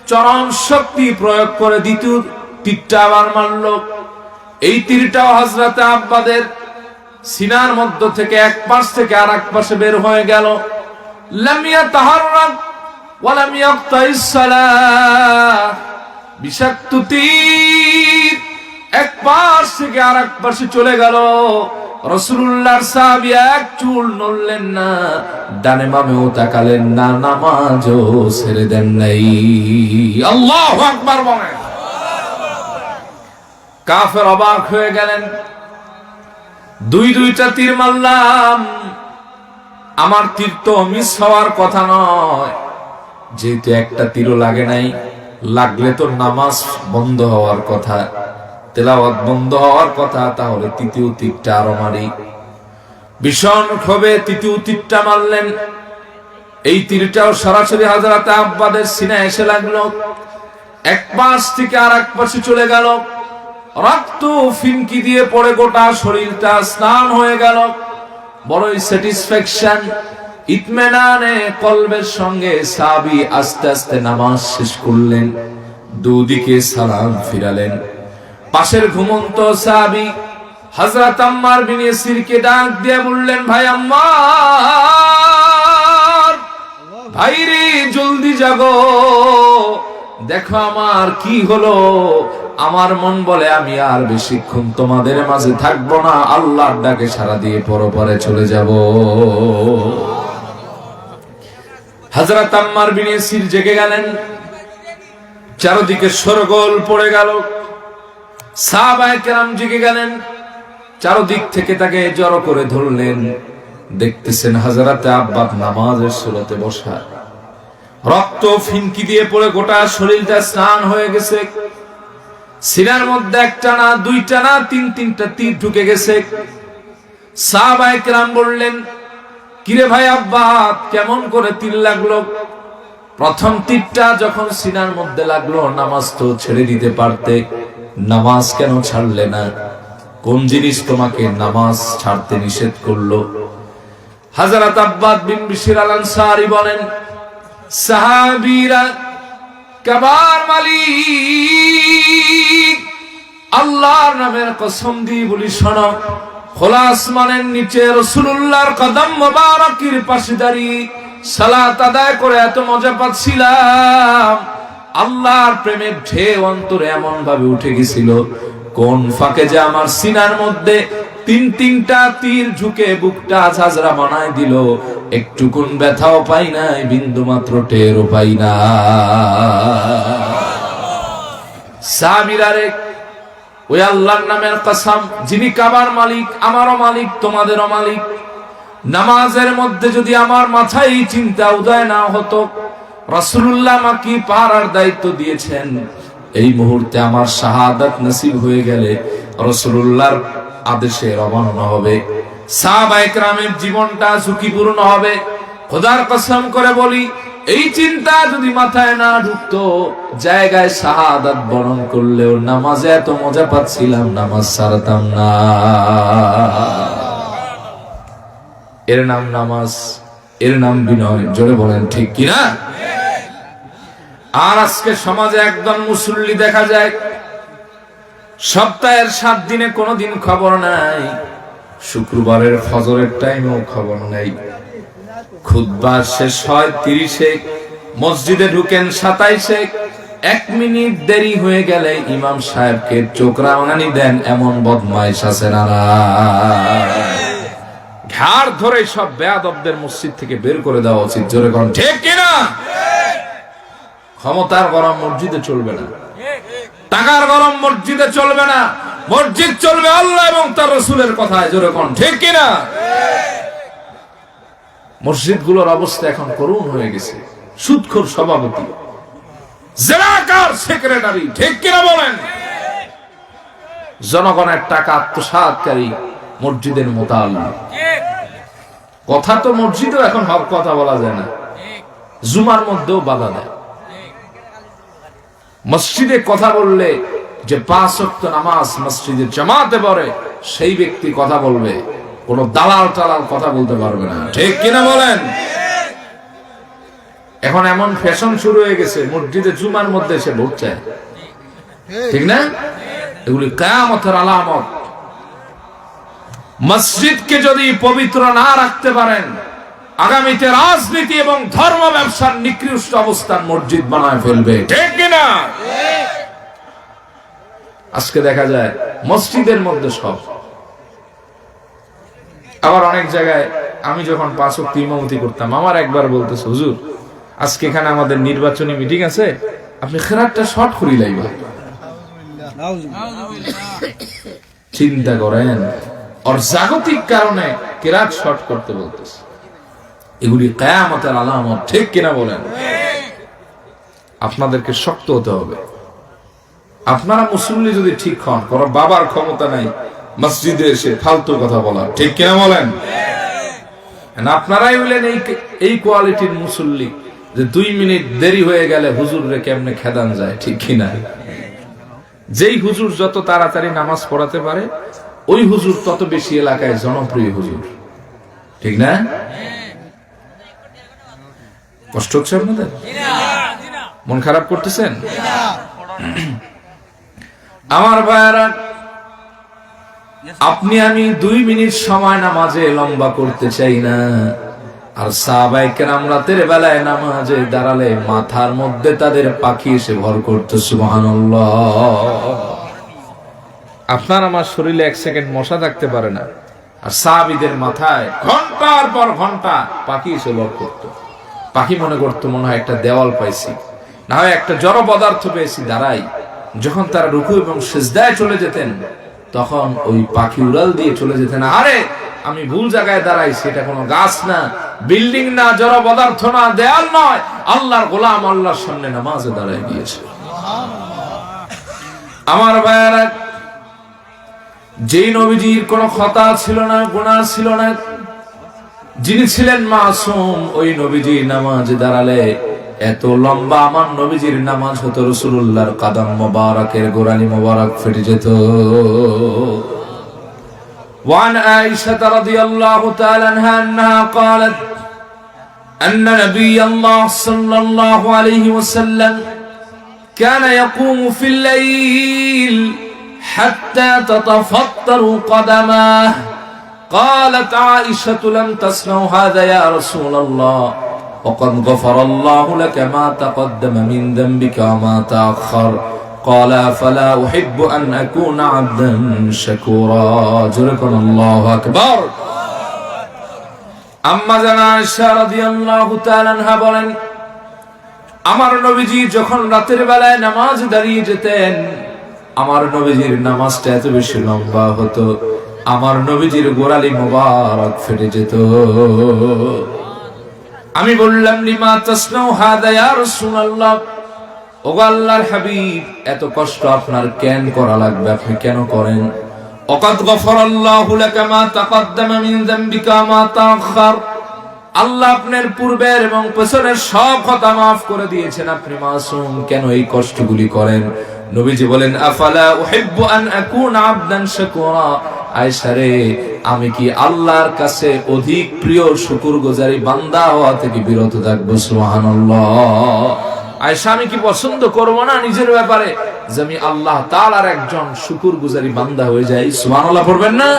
চরম শক্তি প্রয়োগ করে দ্বিতীয় তীরটা আবার মারল। এই তীরটাও হযরতে আব্বাদের সিনার মধ্য থেকে এক পাশ থেকে আর এক পাশে বের হয়ে গেল। লাম ইয়াতাহাররাক ওয়া লাম ইয়াকতাইস সালাহ। বিষাক্ত তীর এক পাশ থেকে আর এক পাশে চলে গেল। রাসূলুল্লাহর সাহাবী এক চুল নড়লেন না, ডানে বামেও তাকালেন না, নামাজও ছেড়ে দেন নাই। আল্লাহু আকবার বলেন। কাফের অবাক হয়ে গেলেন, দুইটা তীর মারলাম, আমার তীর তো মিস হওয়ার কথা নয়, যেহেতু একটা তীরও লাগে নাই, লাগলে তো নামাজ বন্ধ হওয়ার কথা, তেলাওয়াত বন্ধ হওয়ার কথা, তাহলে তৃতীয় তীরটা আরো মারি। ভীষণ ক্ষোভে তৃতীয় তীরটা মারলেন। এই তীরটাও সরাসরি হযরতে আব্বাদের সিনায় এসে লাগলো, এক পাশ থেকে আর এক পাশে চলে গেল। রক্ত ফিনকি দিয়ে পড়ে গোটা শরীরটা স্নান হয়ে গেল। বড়ই স্যাটিসফ্যাকশন, ইতমিনানে কলবের সঙ্গে সাহাবী আস্তে আস্তে নামাজ শেষ করলেন, দুদিকে সালাম ফিরালেন। পাশের ঘুমন্ত সাহাবী হযরত আম্মার বিন ইয়াসিরকে ডাক দিয়ে বললেন, ভাই আম্মার, ভাইরে জলদি জাগো, দেখো আমার কি হলো। আমার মন বলে আমি আর বেশিক্ষণ তোমাদের মাঝে থাকবো না, আল্লাহর ডাকে সাড়া দিয়ে পরপারে চলে যাব। হযরত আম্মার বিন ইয়াসির জেগে গেলেন, চারদিকে শোরগোল পড়ে গেল। সাহাবায়ে কেরাম জেগে গেলেন, চারদিক থেকে তাকে জড়ো করে ধরলেন। দেখতেছেন হযরতে আব্বা নামাজের সুরতে বসা, রক্ত ফিনকি দিয়ে পড়ে গোটা শরীরটা স্নান হয়ে গেছে। সিনার মধ্যে একটা না, দুইটা না, তিনটা তীর ঢুকে গেছে। সাহাবায়ে কেরাম বললেন, কিরে ভাই আব্বা, কেমন করে তীর লাগলো? প্রথম তীরটা যখন সিনার মধ্যে লাগলো, নামাজ তো ছেড়ে দিতে পারতে, নামাজ কেন ছাড়লে না? কোন জিনিস তোমাকে নামাজ ছাড়তে নিষেধ করলো? হযরত আব্বাদ বিন বিশর আল আনসারী বলেন, সাহাবীরা কাবার মালিক আল্লাহর নামের কসম দিয়ে বলি, শোনো, খোলা আসমানের নিচে রাসূলুল্লাহর কদম মোবারকের পাশে দাঁড়িয়ে সালাত আদায় করে এত মজা পাচ্ছিলাম, আল্লাহর প্রেমের ঢেউ অন্তরে এমন ভাবে উঠে গেছিল, কোন ফাঁকে যে আমার সিনার মধ্যে তিনটা তীর ঢুকে বুকটা ঝাঁঝরা বানায় দিল, একটুকুন ব্যথাও পাই নাই, বিন্দু মাত্র টেরও পাই না। সাহাবীরা রে, ওই আল্লাহর নামের কসম, যিনি কাবার মালিক, আমারও মালিক, তোমাদেরও মালিক, নামাজের মধ্যে যদি আমার মাথায় এই চিন্তা উদয় না হতো, রাসূলুল্লাহ আমাকে পাহারার দায়িত্ব দিয়েছেন, এই মুহূর্তে আমার শাহাদাত নসিব হয়ে গেলে রাসূলুল্লাহর আদেশে রওনা হবে, সাহাবায়ে কেরামের জীবনটা ঝুঁকিপূর্ণ হবে। খোদার কসম করে বলি, এই চিন্তা যদি মাথায় না ঢুকতো, জায়গায় শাহাদাত বরণ করলেও নামাজে এত মজা পাচ্ছিলাম, নামাজ ছাড়তাম না। এর নাম নামাজ, এর নাম বিনয়। জোরে বলেন ঠিক কিনা? আর আজকে সমাজে একদম মুসল্লি দেখা যায়, সপ্তাহের 7 দিনে কোনোদিন খবর নাই, শুক্রবারের ফজরের টাইমেও খবর নাই, খুতবা শেষ হয় 30-এ, মসজিদে ঢুকেন 27-এ, 1 মিনিট দেরি হয়ে গেলে ইমাম সাহেবকে চোখ রাঙানি দেন, এমন বদমাইশ আছে না? ঘাড় ধরে সব বেয়াদবদের মসজিদ থেকে বের করে দেওয়া উচিত। জোরে কোন ঠিক কিনা? ক্ষমতার গরম মসজিদে চলবে না, টাকার গরম মসজিদে চলবে না, মসজিদ চলবে আল্লাহ এবং তার রাসূলের কথায়। জোরে কোন ঠিক কিনা? মসজিদগুলোর অবস্থা এখন করুণ হয়ে গেছে, সুদখোর সভাপতি, জেনাকার সেক্রেটারি, ঠিক কিনা বলেন? জনগণের টাকা আত্মসাৎকারী মসজিদের মোতাল্লি। কথা তো মসজিদেও এখন হক কথা বলা যায় না, জুমার মধ্যেও বাধা দেয়। মসজিদে কথা বললে যে 5 ওয়াক্ত নামাজ মসজিদে জামাতে পড়ে, সেই ব্যক্তি কথা বলবে, কোন দালাল টালাল কথা বলতে পারবে না, ঠিক কিনা বলেন? এখন এমন ফ্যাশন শুরু হয়ে গেছে, মসজিদে জুমার মধ্যে এসে ভোট চায়, ঠিক না? এগুলি কিয়ামতের আলামত। মসজিদকে যদি পবিত্র না রাখতে পারেন, আগামীতে রাজনীতি এবং ধর্ম ব্যবসার নিকৃষ্ট অবস্থান মসজিদ বানায় ফেলবে, ঠিক কিনা? আজকে দেখা যায় মসজিদের মধ্যে সব। আবার অনেক জায়গায় আমি যখন 5 ওয়াক্ত ইমামতি করতাম, আমার একবার বলতেছে, হুজুর আজকে এখানে আমাদের নির্বাচনী মিটিং আছে, আপনি খেরাতটা শর্ট করি লাইবা। চিন্তা করেন, আর জাগতিক কারণে কেরাত শর্ট করতে বলতেছে। এগুলি কিয়ামতের আলামত, ঠিক কিনা বলেন? আপনাদেরকে শক্ত হতে হবে। আপনারা মুসল্লি যদি ঠিক হন, কোন বাবার ক্ষমতা নাই মসজিদে এসে ফালতু কথা বলা, ঠিক কিনা বলেন? আপনারাই বলেন এই কোয়ালিটির মুসল্লি যে 2 মিনিট দেরি হয়ে গেলে হুজুর রে কেমনে খেদান যায়, ঠিক কিনা? যেই হুজুর যত তাড়াতাড়ি নামাজ পড়াতে পারে, ওই হুজুর তত বেশি এলাকায় জনপ্রিয় হুজুর, ঠিক না? কষ্ট হচ্ছে আপনাদের? মন খারাপ করতেছেন? আমার ভাইয়ারা, আপনি আমি 2 মিনিট সময় নামাজে লম্বা করতে চাই না। আর সাহাবায়ে কেরাম রাতের বেলায় নামাজে দাঁড়ালে মাথার মধ্যে তাদের পাখি এসে ভর করতো, সুবহানাল্লাহ। আপনার আমার শরীরে 1 সেকেন্ড মশা থাকতে পারে না, আর সাহাবীদের মাথায় ঘন্টার পর ঘন্টা পাখি এসে ভর করতো। পাখি মনে করতো মনে হয় একটা দেওয়াল পাইছি, না হয় একটা জড় পদার্থ পেয়েছি দাঁড়াই। যখন তারা রুকু এবং সিজদায় চলে যেতেন, তখন ওই পাখি উড়াল দিয়ে চলে যেতেন, আরে আমি ভুল জায়গায় দাঁড়াইছি, এটা কোনো গাছ না, বিল্ডিং না, জড় পদার্থ না, দেয়াল নয়, আল্লাহর গোলাম আল্লাহর সামনে নামাজে দাঁড়ায় গিয়েছে। আমার ভাইয়ারা, যেই নবীজির কোনো খতা ছিল না, গুনাহ ছিল না, যিনি ছিলেন মাসুম, ওই নবীজি নামাজে দাঁড়ালে এত লম্বা আমার নবীজির নামাজ হতো, রাসূলুল্লাহর কদম মোবারকের গোড়ালি মোবারক ফেটে যেত। وعن عائشة رضي الله تعالى عنها أنها قالت أن نبي الله صلى الله عليه وسلم كان يقوم في الليل حتى تتفطر قدماه. قالت عائشة لم تسمع هذا يا رسول الله وقد غفر الله لك ما تقدم من ذنبك وما تأخر. قال فلا أحب أن أكون عبدا شكورا. جزاكم الله أكبر. আম্মা জান আয়েশা রাদিয়াল্লাহু তাআলা আনহা বলেন, আমার নবীজি যখন রাতের বেলায় নামাজ দাঁড়িয়ে যেতেন, আমার নবীজির নামাজটা এত বেশি লম্বা হতো, আমার নবীজির গোড়ালি মোবারক ফেটে যেত। আমি বললাম, লিমা তাসনাউ হাদা ইয়া রাসূলুল্লাহ, ও আল্লাহর হাবিব, এত কষ্ট আপনার কেন করা লাগবে, আপনি কেন করেন? ওয়াকাদ গফারাল্লাহু লাকা মা তাকদ্দামা মিন যামবিকা মা তাআখার, আল্লাহ আপনার পূর্বের এবং পেছনের সব কথা মাফ করে দিয়েছেন, আপনি মাসুম, কেন এই কষ্টগুলি করেন? নবীজি বলেন, আফালা উহিব্বু আন আকুনা আবদান শাকুরা। আয়েশা রে, আমি কি আল্লাহর কাছে অধিক প্রিয় শুকরগুজারি বান্দা হওয়া থেকে বিরত থাকবো? সুবহানাল্লাহ। আয়েশা, আমি কি পছন্দ করব না নিজের ব্যাপারে যে আমি আল্লাহ তাআলার একজন শুকরগুজারি বান্দা হয়ে যাই? সুবহানাল্লাহ পড়বেন না?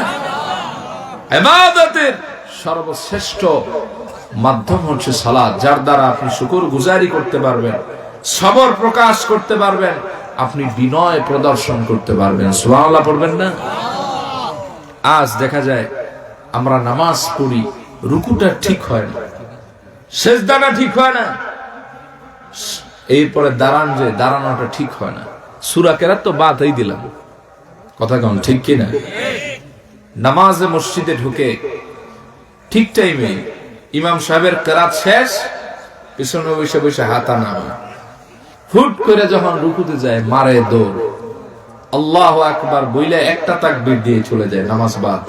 ইবাদতের সর্বশ্রেষ্ঠ মাধ্যম হচ্ছে সালাত, যার দ্বারা আপনি শুকরগুজারি করতে পারবেন, সবর প্রকাশ করতে পারবেন, আপনি বিনয় প্রদর্শন করতে পারবেন। সুবহানাল্লাহ পড়বেন না? আজ দেখা যায় আমরা নামাজ পড়ি, রুকুটা ঠিক হয় না, সিজদাটা ঠিক হয় না, এরপরে দাঁড়ানোটা ঠিক হয় না, সূরা কেরাত তো বাদই দিলাম, কথা কোন ঠিক কিনা? নামাজে মসজিদে ঢুকে ঠিক টাইমে ইমাম সাহেবের কেরাত শেষ, পিছনে বসে বসে হাতা নামা, হুট করে যখন রুকুতে যায় মারে দৌড়, আল্লাহু আকবার বইলে একটা তাকবীর দিয়ে চলে যায়, নামাজ বাদ।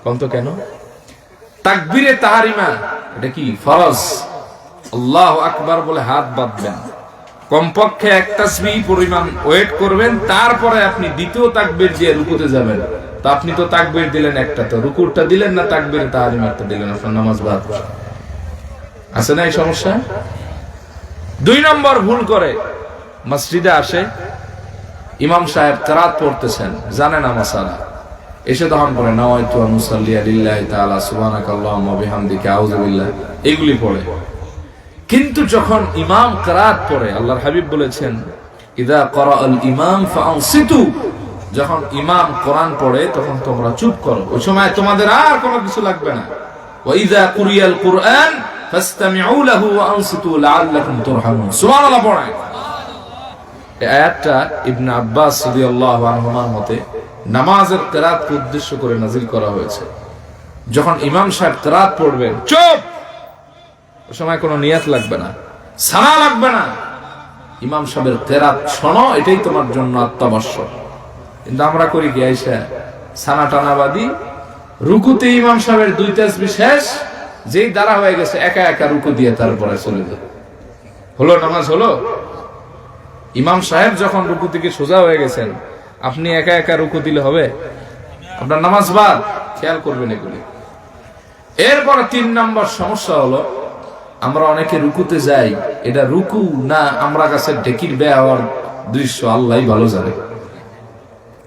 কোন তো কেন? তাকবীরে তাহরিমা এটা কি ফরজ? আল্লাহু আকবার বলে হাত বাঁধবেন, কমপক্ষে এক তাসবিহ পরিমাণ ওয়েট করবেন, তারপরে আপনি দ্বিতীয় তাকবীর দিয়ে রুকুতে যাবেন। তা আপনি তো তাকবীর দিলেন একটা, তো রুকুরটা দিলেন না, তাকবীরে তাহরিমাতটা দিলেন, আপনার নামাজ বাদ। আছে না এই সমস্যা? 2 নম্বর ভুল করে, মসজিদে আসে, ইমাম সাহেব কিরাত পড়তেছেন, জানে না মাসালা, এসে তখন পড়ে নাওয়াইতু আন উসাল্লিয়া লিল্লাহি তাআলা সুবহানাকাল্লাহুম্মা ওয়া বিহামদিকা আউযু বিল্লাহ, এগুলি পড়ে। কিন্তু যখন ইমাম কিরাত পড়ে, আল্লাহর হাবিব বলেছেন ইযা ক্বারাআল ইমাম ফাআনসিতু, যখন ইমাম কোরআন পড়ে তখন তোমরা চুপ করো, ওই সময় তোমাদের আর কোনো কিছু লাগবে না। ওয়া ইযা কুরিয়াল কুরআন ফাসতামিউ লাহু ওয়া আনসিতু লাআল্লাকুম তুরহামুন, সুবহানাল্লাহ পড়েন। এই আয়াতটা ইবনে আব্বাস রাদিয়াল্লাহু আনহুমার মতে নামাজের কিরাতকে উদ্দেশ্য করে নাযিল করা হয়েছে। যখন ইমাম সাহেব কিরাত পড়বেন, চুপ, ওই সময় কোনো নিয়াত লাগবে না, সানা লাগবে না, ইমাম সাহেবের কিরাত শোনো, এটাই তোমার জন্য আত্মাবশ্যক। কিন্তু আমরা করি কি, আইসা সানা টানাবাদি, রুকুতে ইমাম সাহেবের 2 তাসবিহ শেষ, যেই দাঁড়া হয়ে গেছে একা একা রুকু দিয়ে তারপরে চলে যায়। হলো নামাজ হলো? ইমাম সাহেব যখন রুকু থেকে সোজা হয়ে গেছেন, আপনি একা একা রুকু দিলে হবে? আপনার নামাজ বাদ। খেয়াল করবেন এগুলি। এরপর 3 নম্বর সমস্যা হলো, আমরা অনেকে রুকুতে যাই, এটা রুকু না আমরা কাছে ঢেকির বেয়া হওয়ার দৃশ্য আল্লাহই ভালো জানে।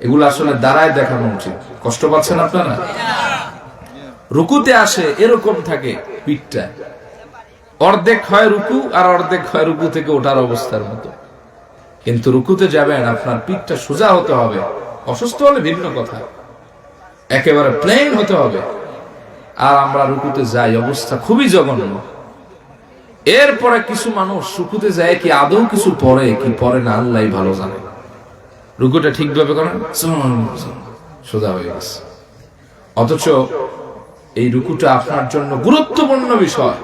এগুলো আসলে দাঁড়ায় দেখানো উচিত। কষ্ট পাচ্ছেন আপনারা? রুকুতে আসে এরকম থাকে, পিঠটা অর্ধেক হয় রুকু আর অর্ধেক হয় রুকু থেকে ওঠার অবস্থার মতো। কিন্তু রুকুতে যাবেন, আপনার পিঠটা সোজা হতে হবে। অসুস্থ হলে ভিন্ন কথা, একেবারে প্লেন হতে হবে। আর আমরা রুকুতে যাই, অবস্থা খুবই জঘন্য। এরপরে কিছু মানুষ রুকুতে যায় কি আদৌ কিছু পড়ে কি পড়ে না আল্লাহই ভালো জানে। রুকুটা ঠিকভাবে করেন, সোজা হয়ে গেছে। অথচ এই রুকুটা আপনার জন্য গুরুত্বপূর্ণ বিষয়।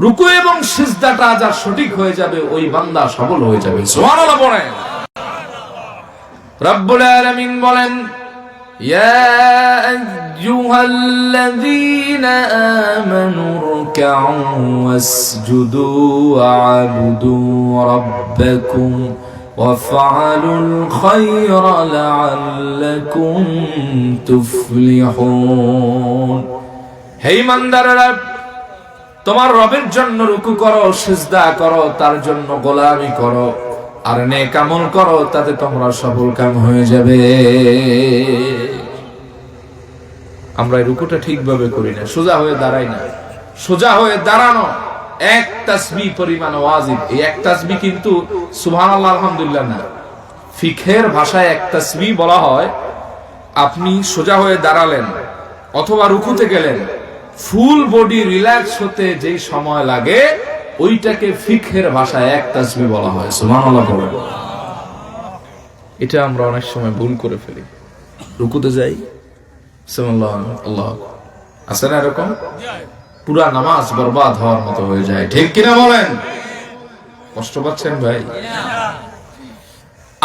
রুকু এবং সিজদাটা যার সঠিক হয়ে যাবে, ওই বান্দা সফল হয়ে যাবে। সুবহানাল্লাহ পড়েন। রব্বুল আলামিন বলেন, ইয়া আইয়ুহাল্লাযীনা আমানু রুকউ ওয়াসজুদু ওয়া'বুদু রাব্বাকুম ওয়াফআলুল খায়রা লাআল্লাকুম তুফলিহুন। হে ঈমানদাররা, তোমার রবের জন্য রুকু করো, সিজদা করো, তার জন্য গোলামি করো, আর নেক আমল করো, তাতে তোমরা সফল কাম হয়ে যাবে। আমরা এই রুকুটা ঠিকভাবে করি না, সোজা হয়ে দাঁড়াই না। সোজা হয়ে দাঁড়ানো এক তাসবিহ পরিমাণ ওয়াজিব। এই এক তাসবিহ কিন্তু সুবহানাল্লাহ আলহামদুলিল্লাহ না, ফিকহের ভাষায় এক তাসবিহ বলা হয়, আপনি সোজা হয়ে দাঁড়ালেন অথবা রুকুতে গেলেন, ফুল বডি রিল্যাক্স হতে যেই সময় লাগে, ওইটাকে ফিকহের ভাষায় এক তাসবিহ বলা হয়। সুবহানাল্লাহ বলেন। এটা আমরা অনেক সময় ভুল করে ফেলি। রুকুতে যাই, সুবহানাল্লাহ, আল্লাহু আকবার, আছে না এরকম? পুরা নামাজ বরবাদ হওয়ার মতো হয়ে যায়। ঠিক কিনা বলেন? কষ্ট পাচ্ছেন ভাই?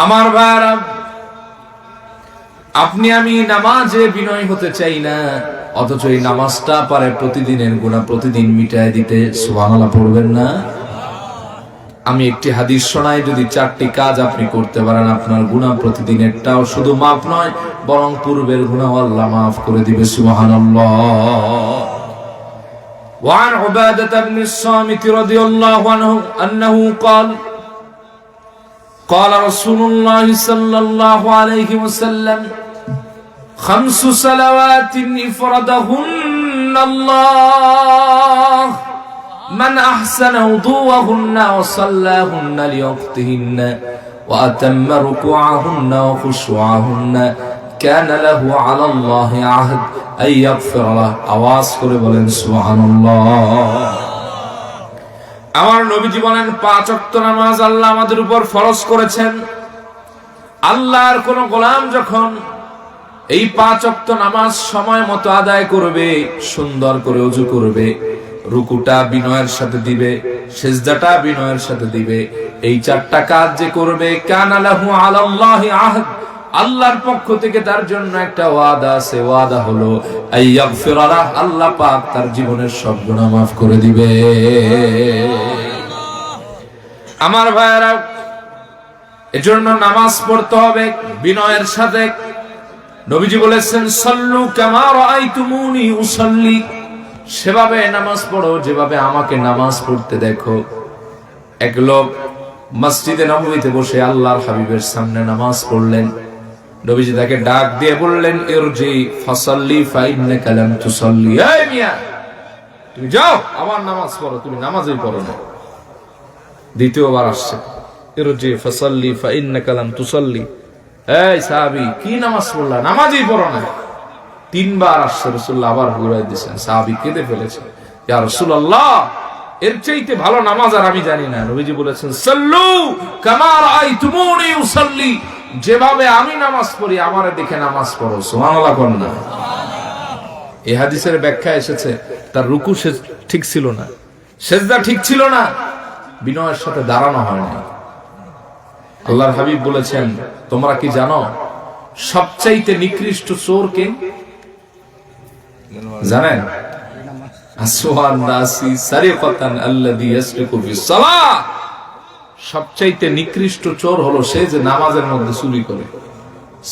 আমার ভাইরা, আপনি আমি নামাজে বিনয় হতে চাই না, অথচ এই নামাজটা পারে প্রতিদিনের গুনাহ প্রতিদিন মিটায় দিতে। সুবহানাল্লাহ পড়বেন না? আমি একটি হাদিস শোনাই, যদি 4টি কাজ আপনি করতে পারেন, আপনার গুনাহ প্রতিদিনেরটাও শুধু মাফ নয়, বরং পূর্বের গুনাহ আল্লাহ মাফ করে দিবে। সুবহানাল্লাহ। وعن عبادة بن الصامت رضي الله عنه أنه قال قال رسول الله صلى الله عليه وسلم 5 صلوات افردهن الله من احسن وضوءهن وصلاهن لوقتهن واتم ركوعهن وخشوعهن كان له على الله عهد ان يغفر له। আওয়াজ করে বলেন সুবহানাল্লাহ। আমার নবীজি বলেন, 5 ওয়াক্ত নামাজ আল্লাহ আমাদের উপর ফরজ করেছেন। আল্লাহর কোন গোলাম যখন এই 5 ওয়াক্ত নামাজ সময় মতো আদায় করবে, সুন্দর করে ওযু করবে, রুকুটা বিনয়ের সাথে দিবে, সিজদাটা বিনয়ের সাথে দিবে, এই 4টা কাজ যে করবে, কানা লাহু আলাল্লাহি আহদ, আল্লাহর পক্ষ থেকে তার জন্য একটা ওয়াদা আছে। ওয়াদা হলো আইয়াগফিরা লাহ, আল্লাহ পাক তার জীবনের সব গুনাহ মাফ করে দিবে। আমার ভাইরা, এজন্য নামাজ পড়তে হবে বিনয়ের সাথে। নবীজি বলেছেন সাল্লু কামা রাআইতুমুনি উসাল্লি, সেভাবে নামাজ পড়ো যেভাবে আমাকে নামাজ পড়তে দেখো। এক লোক মসজিদে নববীতে বসে আল্লাহর হাবিবের সামনে নামাজ পড়লেন। নবীজি তাকে ডাক দিয়ে বললেন ইরজি ফাসাল্লি ফাইন্নাকা লাম তুসাল্লি। এই মিয়া, তুমি যাও আবার নামাজ পড়ো, তুমি নামাজই পড়ো না। দ্বিতীয়বার আসছে ইরজি ফাসাল্লি ফাইন্নাকা লাম তুসাল্লি। এই সাহাবী, কি নামাজ পড়লা? নামাজই পড়ো না। তিনবার আসছে, রাসূলুল্লাহ আবার ঘুরাই দিয়েছেন। সাহাবী কেঁদে ফেলেছে, ইয়া রাসূলুল্লাহ, এর চাইতে ভালো নামাজ আর আমি জানি না। নবীজি বলেছেন সাল্লু কামা রাআইতুমুনি উসাল্লি, যেভাবে আমি নামাজ পড়ি আমারে দেখে নামাজ পড়ো। সুবহানাল্লাহ কোন না। এই হাদিসের ব্যাখ্যা এসেছে তার রুকু ঠিক ছিল না, সেজদা ঠিক ছিল না, বিনয়ের সাথে দাঁড়ানো হয়নি। আল্লাহর হাবিব বলেছেন, তোমরা কি জানো সবচাইতে নিকৃষ্ট চোর কে? জানেন? আসওয়ান নাসি সারিকাতান আল্লাযী ইয়াসরিকু ফিস সালাহ, সবচাইতে নিকৃষ্ট চোর হলো সে যে নামাজের মধ্যে চুরি করে।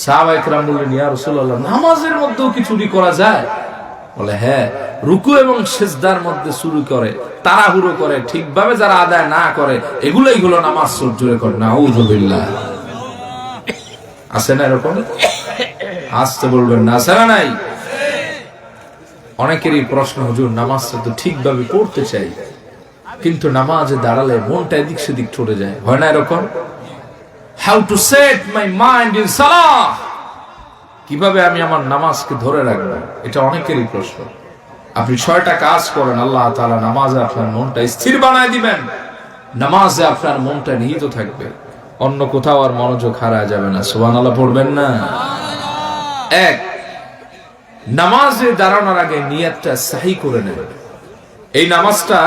সাহাবায়ে কেরাম বললেন, ইয়া রাসূলুল্লাহ, নামাজের মধ্যেও কি চুরি করা যায়? বলে হ্যাঁ, রুকু এবং সিজদার মধ্যে চুরি করে, তাড়াহুড়ো করে, ঠিকভাবে যারা আদায় না করে, এগুলোই হলো নামাজ চোর। জোরে করে নাউযুবিল্লাহ। আছে না এরকম? আসতে বলবেন না, আছে না নাই? অনেকেরই প্রশ্ন, হুজুর নামাজটা তো ঠিকভাবে পড়তে চাই, কিন্তু নামাজে দাঁড়ালে মনটা এদিক সেদিক চলে যায়, হয় না এরকম? How to set my mind in salah, কিভাবে আমি আমার নামাজকে ধরে রাখবো, এটা অনেকেরই প্রশ্ন। আপনি 6টা কাজ করেন, আল্লাহ তাআলা নামাজে আপনার মনটা স্থির বানায় দিবেন, নামাজে আপনার মনটা নিহিত থাকবে, অন্য কোথাও আর মনোযোগ হারায় যাবে না। সুবহানাল্লাহ পড়বেন না? এক, নামাজে দাঁড়ানোর আগে নিয়তটা সহি করে নেবেন। এই নামাজটা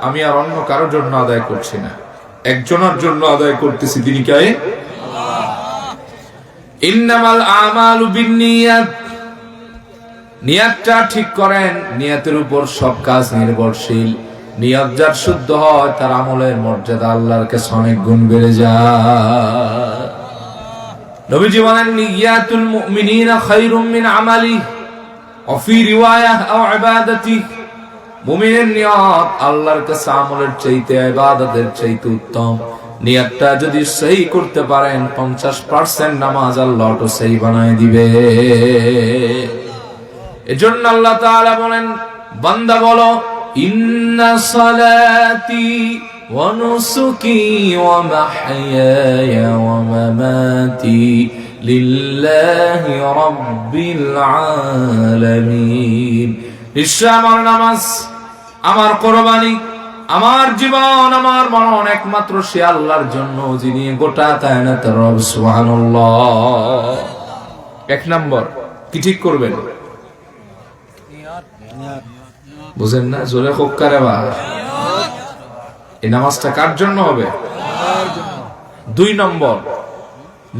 আমি আর অন্য কারোর জন্য আদায় করছি না, একজনের জন্য আদায় করতেছি, তিনি কে? ইন্নামাল আমালু বিন্নিয়াত, নিয়তটা ঠিক করেন, নিয়তের উপর সব কাজ নির্ভরশীল। নিয়ত যার শুদ্ধ হয় তার আমলের মর্যাদা আল্লাহর কাছে অনেক গুণ বেড়ে যায়। নবীজি বলেন, নিয়াতুল মুমিনিনা খায়রুম মিন আমালি ওয়া ফি রিওয়ায়াহ আও ইবাদাতি, মুমিনের নিয়ত আল্লাহর কাছে আমলের চাইতে ইবাদতের চাইতে উত্তম। নিয়তটা যদি সহি করতে পারেন 50% নামাজ আল্লাহ তো সহি বানায় দিবে। এজন্য আল্লাহ তাআলা বলেন, বান্দা বলো, ইন্না সালাতি ওয়া নুসুকি ওয়া মাহইয়ায়া ওয়া মামাতি লিল্লাহি রাব্বিল আলামিন। নিশ্চয় আমার নামাজ, আমার কুরবানি, আমার জীবন, আমার মরণ একমাত্র সে আল্লাহর জন্য, যিনি গোটা কায়নাতের রব। সুবহানাল্লাহ। এক নম্বর কি ঠিক করবেন? বুঝেন না? জোরে হোক্কারে বা, এই নামাজটা কার জন্য হবে? 2 নম্বর,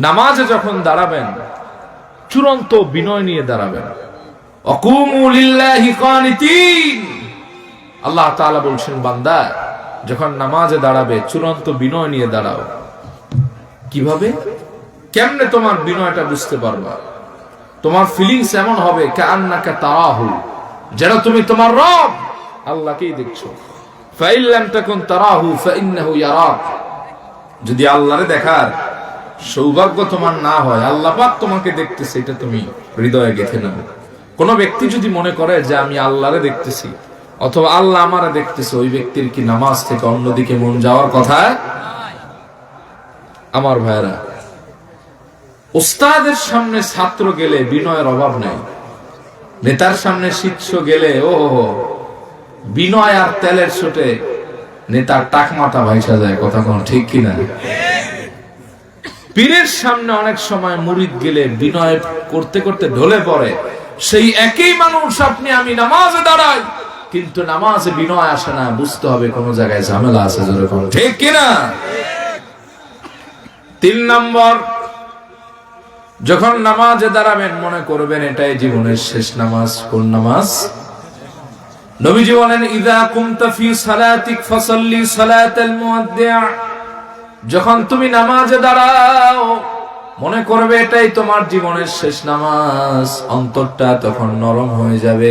নামাজে যখন দাঁড়াবেন চূড়ান্ত বিনয় নিয়ে দাঁড়াবেন। আকুমু লিল্লাহি কানিতিন, আল্লাহ তাআলা বলছেন, বান্দা যখন নামাজে দাঁড়াবে চূড়ান্ত বিনয় নিয়ে দাঁড়াও। কিভাবে, কেমনে তোমার বিনয়টা বুঝতে পারবা? তোমার ফিলিংস এমন হবে কাআন্নাকা তারাহু, যেন তুমি তোমার রব আল্লাহকেই দেখছো। ফাইন লাম তাকুন তারাহু ফাইন্নাহু ইয়ারাক, যদি আল্লাহরে দেখার সৌভাগ্য তোমার না হয়, আল্লাহ পাক তোমাকে দেখতেছে, এটা তুমি হৃদয়ে গেঁথে নাও। কোন ব্যক্তি যদি মনে করে যে আমি আল্লাহরে দেখতেছি অথবা আল্লাহ আমারে দেখতেছে, ওই ব্যক্তির কি নামাজ থেকে অন্যদিকে মন যাওয়ার কথা? আমার ভাইরা, উস্তাদের সামনে ছাত্র গেলে বিনয়ের অভাব নেই, নেতার সামনে শিষ্য গেলে ও বিনয় আর তেলের ছোটে নেতার টাক মাথা ভাইসা যায়। কথা কোন ঠিক কিনা? পীরের সামনে অনেক সময় মুরিদ গেলে বিনয় করতে করতে ঢলে পড়ে। সেই একই মানুষ আপনি আমি নামাজে দাঁড়াই, কিন্তু নামাজে বিনয় আসে না, বুঝতে হবে কোন জায়গায় ঝামেলা আছে। জোরে কোন ঠিক কিনা? 3 নম্বর, যখন নামাজে দাঁড়াবেন মনে করবেন এটাই জীবনের শেষ নামাজ। কোন নামাজ? নবীজি বলেন, ইযা কুমতা ফি সালাতিক ফাসাল্লি সালাতাল মুআদ্দি', যখন তুমি নামাজে দাঁড়াও মনে করবে এটাই তোমার জীবনের শেষ নামাজ। অন্তরটা তখন নরম হয়ে যাবে,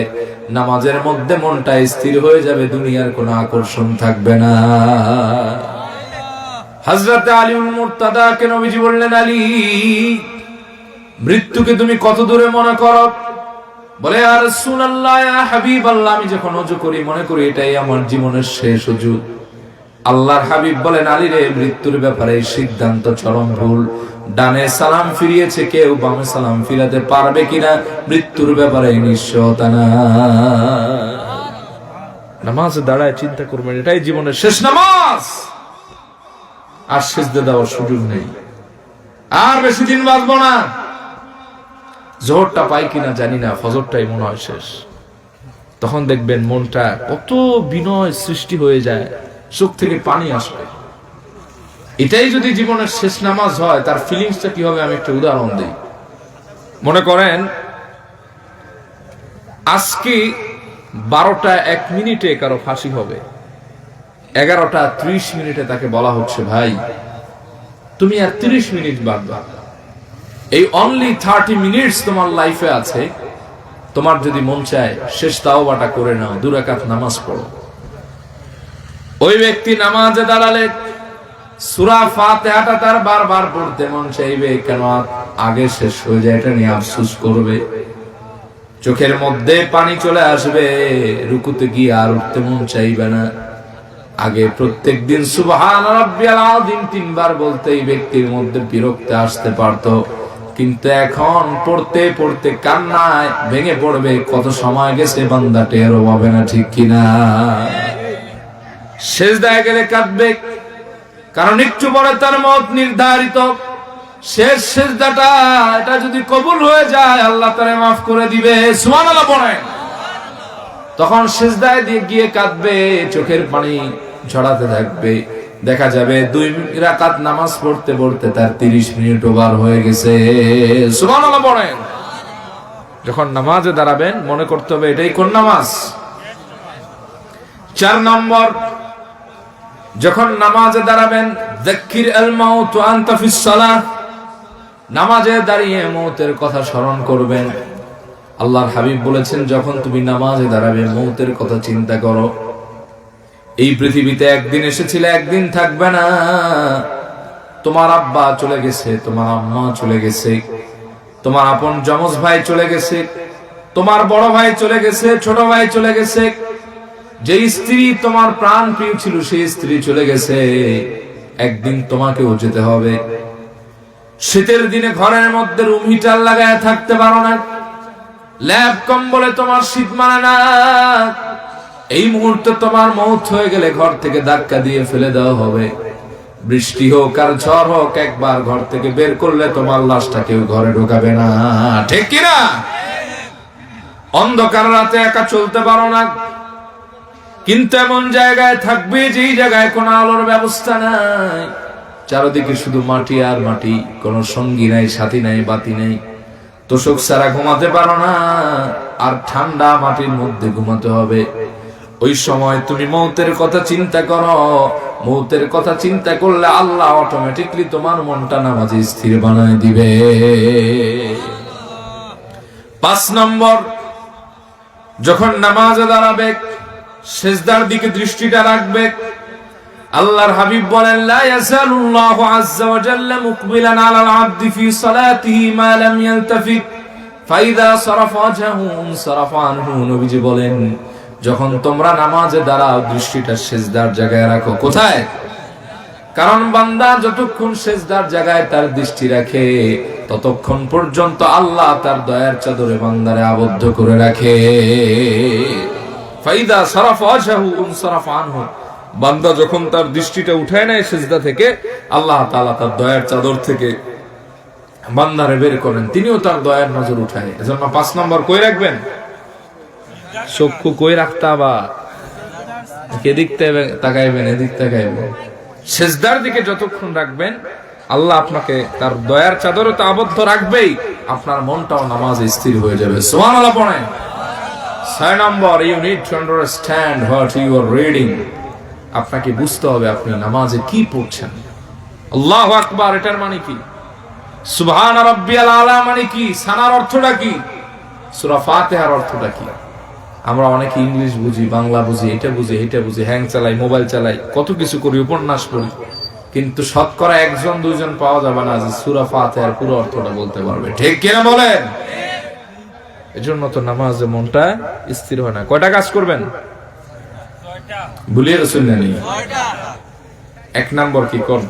নামাজের মধ্যে মনটা স্থির হয়ে যাবে, দুনিয়ার কোনো আকর্ষণ থাকবে না। হযরত আলীউল মুর্তাদাকে নবীজি বললেন, আলী, মৃত্যুকে তুমি কত দূরে মনে করো? বলে, ইয়া রাসূলুল্লাহ, ইয়া হাবিবাল্লাহ, আমি যখন ওযু করি মনে করি এটাই আমার জীবনের শেষ ওযু। আল্লাহর হাবিব বলেন, আলী রে, মৃত্যুর ব্যাপারে সিদ্ধান্ত চরম ভুল। ডানে সালাম ফিরিয়েছে কেউ, বামে সালাম ফিরাতে পারবে কিনা মৃত্যুর ব্যাপারে নিশ্চয়তা না। নামাজে দাঁড়ায় চিন্তা করবেন, এটাই জীবনের শেষ নামাজ, আর সিজদা দেওয়ার সুযোগ নেই, আর বেশি দিন বাঁচবো না। জোহরটা পাই কিনা জানি না, ফজরটাই মনে হয় শেষ। তখন দেখবেন মনটা কত বিনয় সৃষ্টি হয়ে যায়, চোখ থেকে পানি আসবে। এটাই যদি জীবনের শেষ নামাজ হয়, তার ফিলিংসটা কি হবে আমি একটা উদাহরণ দিই। মনে করেন আজকে 12:01 কারো ফাঁসি হবে, 11:30 তাকে বলা হচ্ছে, ভাই তুমি আর 30 মিনিট বাঁচবা, এই অনলি 30 মিনিটস তোমার লাইফে আছে। তোমার যদি মন চায় শেষ তাওবাটা করে নাও, 2 রাকাত নামাজ পড়ো। ওই ব্যক্তি নামাজে দাঁড়ালে সূরা ফাতিহাটা তার বারবার পড়তে মন চাইবে, কেন আগে শেষ হয়ে যায় এটা নিয়ে আফসোস করবে। চোখের মধ্যে পানি চলে আসবে, রুকুতে গিয়ে আর উঠতে মন চাইবে না। আগে প্রত্যেকদিন সুবহান রাব্বিয়াল আযীম 3 বার বলতে এই ব্যক্তির মধ্যে বিরক্তি আসতে পারত, কিন্তু এখন পড়তে পড়তে কান্নায় ভেঙে পড়বে। কত সময় গেছে বান্দা টেরও পাবে না, ঠিক কিনা? সিজদায় গেলে কাঁদবে, কারণ একটু পরে তার মওত নির্ধারিত। শেষ সিজদাটা এটা যদি কবুল হয়ে যায়, আল্লাহ তাআলা মাফ করে দিবে। সুবহানাল্লাহ পড়েন। তখন সিজদায় দিয়ে গিয়ে কাঁদবে, চোখের পানি ঝরাতে থাকবে। দেখা যাবে 2 রাকাত নামাজ পড়তে পড়তে তার 30 মিনিট ওভার হয়ে গেছে। সুবহানাল্লাহ পড়েন। যখন নামাজে দাঁড়াবেন মনে করতে হবে এটাই কোন নামাজ। 4 নম্বর, যখন নামাজে দাঁড়াবেন, যাক্কির আল মাউত ওয়া আনতা ফিস সালাহ, নামাজে দাঁড়িয়ে মওতের কথা স্মরণ করবেন। আল্লাহর হাবিব বলেছেন, যখন তুমি নামাজে দাঁড়াবে মওতের কথা চিন্তা করো। এই পৃথিবীতে একদিন এসেছিলে, একদিন থাকবে না। তোমার আব্বা চলে গেছে, তোমার আম্মা চলে গেছে, তোমার আপন যমজ ভাই চলে গেছে, তোমার বড় ভাই চলে গেছে, ছোট ভাই চলে গেছে, যে স্ত্রী তোমার প্রাণ প্রিয় ছিল সেই স্ত্রী চলে গেছে। একদিন তোমাকেও যেতে হবে। শীতের দিনে ঘরের মধ্যে রুম হিটার লাগায় থাকতে পারো না, ল্যাব কম্বলে তোমার শীত মানে না। এই মুহূর্তে তোমার মওত হয়ে গেলে ঘর থেকে ধাক্কা দিয়ে ফেলে দেওয়া হবে। বৃষ্টি হোক আর ঝড় হোক, একবার ঘর থেকে বের করলে তোমার লাশটা কেউ ঘরে ঢোকাবে না, ঠিক কিনা? অন্ধকার রাতে একা চলতে পারো না, কিন্তু এমন জায়গায় থাকবে যেই জায়গায় কোনো আলোর ব্যবস্থা নাই। চারিদিকে শুধু মাটি আর মাটি, কোনো সঙ্গী নাই, সাথী নাই, বাতি নাই। তোষক ছাড়া ঘুমাতে পারো না, আর ঠান্ডা মাটির মধ্যে ঘুমাতে হবে। ওই সময় তুমি মওতের কথা চিন্তা করো। মওতের কথা চিন্তা করলে আল্লাহ অটোমেটিকলি তোমার মনটা নামাজে স্থির বানায় দিবে। 5 নম্বর, যখন নামাজে দাঁড়াবে সিজদার দিকে দৃষ্টিটা রাখবে। আল্লাহর হাবিব বলেন, লা ইয়াজালুল্লাহু আযজা ওয়া জাল্লা মুকবিলান আলাল আবদি ফি সালাতিহি মা লাম ইয়ালতাফিত ফাইদা সারাফা ওয়াজহু সারাফা আনহু। নবীজি বলেন, যখন তোমরা নামাজে দাঁড়াও দৃষ্টিটা সিজদার জায়গায় রাখো। কোথায়? কারণ বান্দা যতক্ষণ সিজদার জায়গায় তার দৃষ্টি রাখে ততক্ষণ পর্যন্ত আল্লাহ তার দয়ার চাদরে বান্দারে আবদ্ধ করে রাখে। ফাইদা সারাফা ওয়াজহু সারাফা আনহু, বান্দা যখন তার দৃষ্টিটা উঠায় নেয় সিজদা থেকে, আল্লাহ তাআলা তার দয়ার চাদর থেকে বান্দারে বের করেন, তিনিও তার দয়ার নজর উঠায়। এজন্য 5 নম্বর কই রাখবেন? চক্ষু কই রাখতে হবে? এদিক তাকাইবেন, এদিক তাকাইবেন। সিজদার দিকে যতক্ষণ রাখবেন আল্লাহ আপনাকে তার দয়ার চাদরে তো আবদ্ধ রাখবেই, আপনার মনটাও নামাজে স্থির হয়ে যাবে। সুবহানাল্লাহ পড়েন। 6 নম্বর, you need to understand what you are reading. আপনাকে বুঝতে হবে আপনি নামাজে কি পড়ছেন। আল্লাহু আকবার, এটার মানে কি? সুবহান রাব্বিয়াল আলা মানে কি? সানার অর্থটা কি? সূরা ফাতিহার অর্থটা কি? আমরা অনেকে ইংলিশ বুঝি, বাংলা বুঝি, এটা বুঝি, এটা বুঝি, হ্যাং চালাই, মোবাইল চালাই, কত কিছু করি, উপন্যাস পড়ি, কিন্তু শতকরা একজন দুইজন পাওয়া যাবে না যে সূরা ফাতিহার পুরো অর্থটা বলতে পারবে। ঠিক কিনা বলেন? এজন্য তো নামাজে মনটা স্থির হয় না। কয়টা কাজ করবেন? ভুলিয়ে রাসূল নেই। এক নাম্বার কি কোন?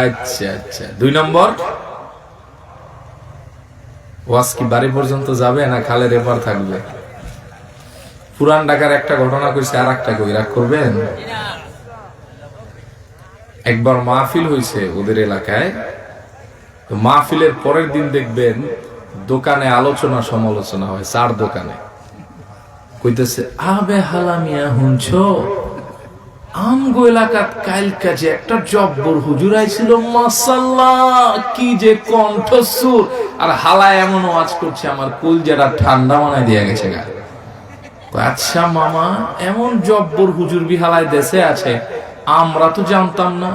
আচ্ছা আচ্ছা। 2 নম্বর, ওয়াজ কি বাড়ি পর্যন্ত যাবে না খালের এপার থাকবে? পুরান ঢাকার একটা ঘটনা কইছে, আর একটা কই, রাগ করবেন? একবার মাহফিল হইছে ওদের এলাকায়, তো মাহফিলের পরের দিন দেখবেন দোকানে আলোচনা সমালোচনা হয়, চার দোকানে কইতেছে, আবে হালামিয়া হুনছো, আমগো এলাকাত কালকা যে একটা জব্বর হুজুর আইছিল, মাশাআল্লাহ কি যে কণ্ঠস্বর, আর হালায় এমন ওয়াজ করছে আমার কলজাটা ঠান্ডা বানায় দিয়া গেছে গা। আচ্ছা মামা, এমন জব্বর হুজুর বি হালায় দেশে আছে, আমরা তো জানতাম না।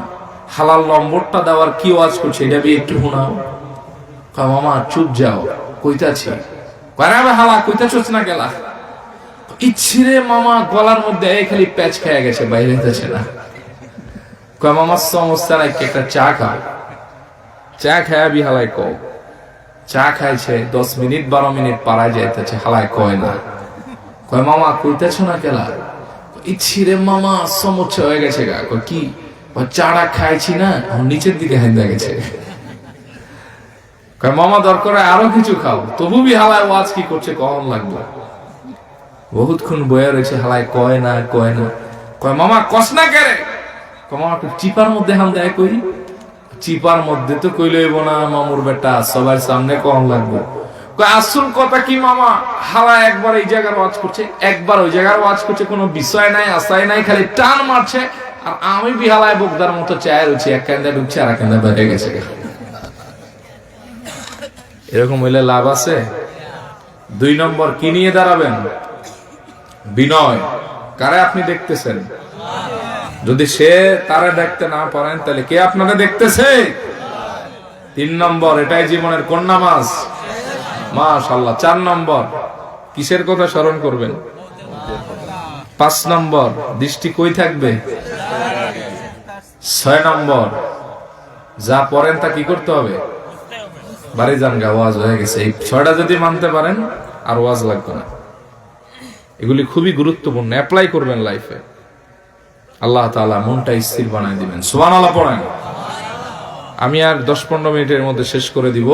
হালাল নম্বরটা দেওয়ার কি ওয়াজ করছে, এটা বি একটু শোনাও। মামা চুপ যাও, কইতাছি। হালা কইতাছস না গেলা? ইচ্ছিরে মামা গলার মধ্যে খালি প্যাচ খেয়ে গেছে, বাইরে হইতেছে না। কয় মামা সমস্যা নাই, একটা চা খা। চা খায়া বি হালায় কও। চা খাইছে 10 মিনিট 12 মিনিট পাড়ায় যাইতেছে, হালায় কয় না। কয় মামা কইতেছ না কেলা? ইচ্ছিরে মামা সমস্যা হয়ে গেছে গা। কয় কি? চাটা খাইছি না, নিচের দিকে হাইন্দা গেছে। কয় মামা দরকার আরো কিছু খাও, তবু বি হালায় ওয়াজ কি করছে, কখন লাগবে? বহুতক্ষণ বয়ে রয়েছে, হালায় কয় না কয় না। কয় মামা কস না কেরে? কয় মামা চিপার মধ্যে হাম দেয় কই। চিপার মধ্যে তো কইলইব না মামুর বেটা, সবার সামনে কখন লাগবে? কয় আসল কথা কি মামা, হালা একবার এই জায়গার ওয়াজ করছে, একবার ওই জায়গার ওয়াজ করছে, কোনো বিষয় নাই, আশাই নাই, খালি টান মারছে, আর আমি বিহালায় বোকদার মতো চায় রয়েছি, এক কান্দা ঢুকছে আর এক কান্দা বেড়ে গেছে। এরকম হইলে লাভ আছে? 2 নম্বর কি নিয়ে দাঁড়াবেন? বিনয়। কারে আপনি দেখতেছেন? যদি সে তারা দেখতে না পারেন, তাহলে কে আপনারা দেখতেছে? 3 নম্বর, এটাই জীবনের কোন নামাজ? মাশাআল্লাহ। 4 নম্বর, কিসের কথা স্মরণ করবেন? 5 নম্বর, দৃষ্টি কই থাকবে? 6 নম্বর, যা পড়েন তা কি করতে হবে? বাড়ি যান গা, ওয়াজ হয়ে গেছে। এই 6টা যদি মানতে পারেন আর ওয়াজ লাগবে না। এগুলি খুবই গুরুত্বপূর্ণ, অ্যাপ্লাই করবেন লাইফে। আল্লাহ তাআলা মনটা স্থির বানায় দিবেন। সুবহানাল্লাহ পড়েন। আমি আর 10-15 মিনিটের মধ্যে শেষ করে দিব।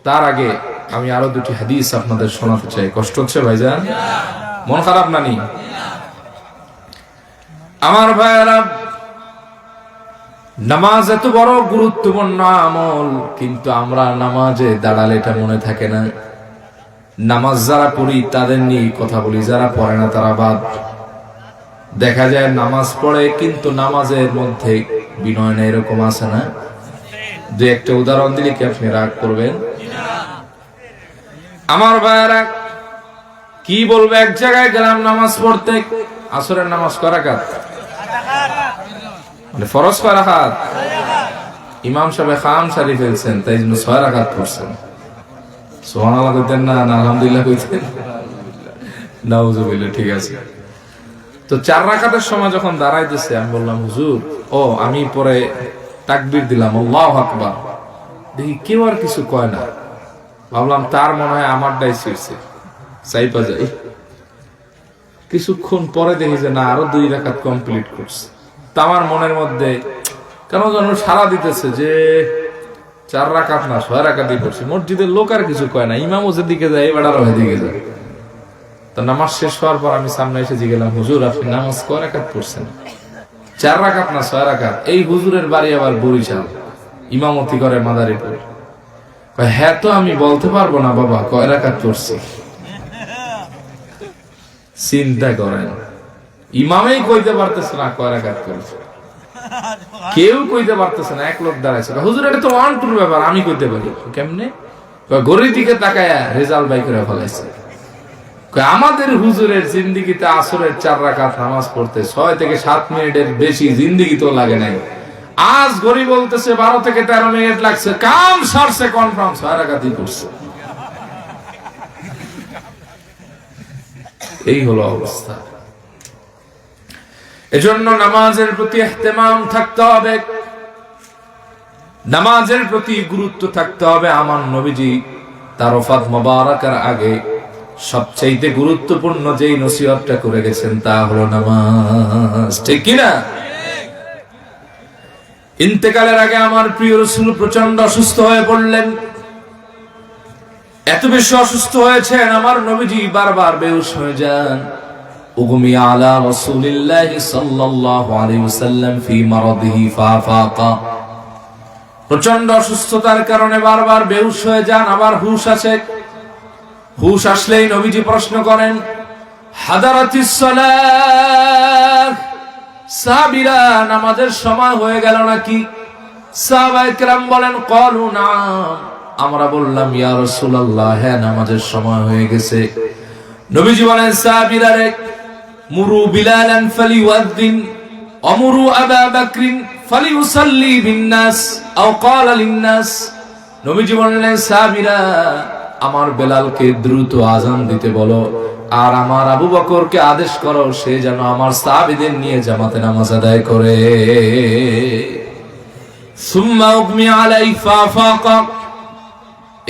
তার আগে আমি আরো 2টি হাদিস আপনাদের শোনাতে চাই। কষ্ট হচ্ছে ভাইজান? মন খারাপ নানি? আমার ভাইরা, নামাজ এত বড় গুরুত্বপূর্ণ আমল, কিন্তু আমরা নামাজে দাঁড়ালে এটা মনে থাকে না। নামাজ যারা পড়ি তাদের নিয়ে কথা বলি, যারা পড়ে না তারা বাদ। দেখা যায় নামাজ পড়ে কিন্তু নামাজের মধ্যে বিনয় না, এরকম আছে না? 2-1টা উদাহরণ দিলে কি আপনি রাগ করবেন? আমার ভাইরা কি বলবে, এক জায়গায় গেলাম নামাজ পড়তে, আসরের নামাজ কয় রাকাত? মানে ফরজ কয় রাকাত? ইমাম সাহেব খাম সারি ফেলছেন, তাই জন্য 6 রাকাত পড়ছেন। সুবহানাল্লাহ কইতেন না? আলহামদুলিল্লাহ কইতেন? নাউজুবিল্লাহ। ঠিক আছে। তো 4 রাকাতের সময় যখন দাঁড়াইতেছে, আমি বললাম হুজুর, ও আমি পরে তাকবীর দিলাম, আল্লাহু আকবার। দেখি কেউ আর কিছু কয় না, ভাবলাম তার মনে হয় আমারটাই ছিড়ছে, চাইপা যাই। কিছুক্ষণ পরে দেখি যে না, আরো 2 রাকাত কমপ্লিট করছে। তা আমার মনের মধ্যে কেন যেন সারা দিতেছে যে 4 রাকাত না 6 রাকাতই পড়ছে। মসজিদের লোক আর কিছু কয় না, ইমামও যেদিকে যায় এবার আরো এদিকে যায়। তো নামাজ শেষ হওয়ার পর আমি সামনে এসে জিজ্ঞাসা, হুজুর আপনি নামাজ কয় রাকাত পড়ছেন? 4 রাকাত না 6 রাকাত? এই হুজুরের বাড়ি আবার বরিশাল, ইমামতি করে মাদারীপুর। হ্যাঁ, তো আমি বলতে পারবো না বাবা কয় রাকাত পড়ছি। চিন্তা করেন, ইমামেই কইতে পারতেছে না কয় রাকাত পড়ছে, কেউ কইতে পারতেছে না। এক লোক দাঁড়াইছে, হুজুর এটা তো 1-2 ব্যাপার, আমি কইতে পারি। কেমনে? ঘড়ির দিকে তাকায়া রেজাল্ট বাই করে ফেলাইছে। আমাদের হুজুরের জিন্দিগিতে আসরের 4 রাকাত নামাজ পড়তে 6 থেকে 7 মিনিটের বেশি জিন্দিগি তো লাগে নাই। আজ ঘড়ি বলতেছে 12 থেকে 13 মিনিট লাগছে, কাম সারছে কনফার্ম 6 রাকাতই করছে। এই হলো অবস্থা। এজন্য নামাজের প্রতি ইহতিমাম থাকতে হবে, নামাজের প্রতি গুরুত্ব থাকতে হবে। আমার নবীজি তার ওফাত মোবারকার আগে সবচাইতে গুরুত্বপূর্ণ যেই নসিহতটা করে গেছেন তা হলো নামাজ, ঠিক কি না? ইন্তেকালের আগে আমার প্রিয় রাসূল প্রচন্ড অসুস্থ হয়ে পড়লেন। এত বেশি অসুস্থ হয়েছেন, আমার নবীজি বারবার বেহুশ হয়ে যান। উগমি আলা রাসূলিল্লাহি সাল্লাল্লাহু আলাইহি ওয়াসাল্লাম ফি মারাদিহি ফাফাকা। প্রচন্ড অসুস্থতার কারণে বারবার বেহুশ হয়ে যান, আবার হুশ আসে। হুশ আসলেই নবীজি প্রশ্ন করেন, হাদারাতিস সালাহ, সাহাবীরা নামাজের সময় হয়ে গেল নাকি? সাহাবায়ে কেরাম বলেন, ক্বালু নাম, আমরা বললাম ইয়া রাসূলুল্লাহ, হ্যাঁ নামাজের সময় হয়ে গেছে। নবীজি বলেন, সাহাবীরা রে, মুরু বিলালান ফালিউয়াদ্দিন আমরু আবা বকরিন ফালিউসাল্লি বিন-নাস আও ক্বালা লিন-নাস। নবীজি বললেন, সাহাবীরা আমার বেলালকে দ্রুত আযান দিতে বলো, আর আমার আবু বকরকে আদেশ করো সে যেন আমার সাহাবীদের নিয়ে জামাতে নামাজ আদায় করে। সুম্মা উগমি আলাইহি ফাফাকা।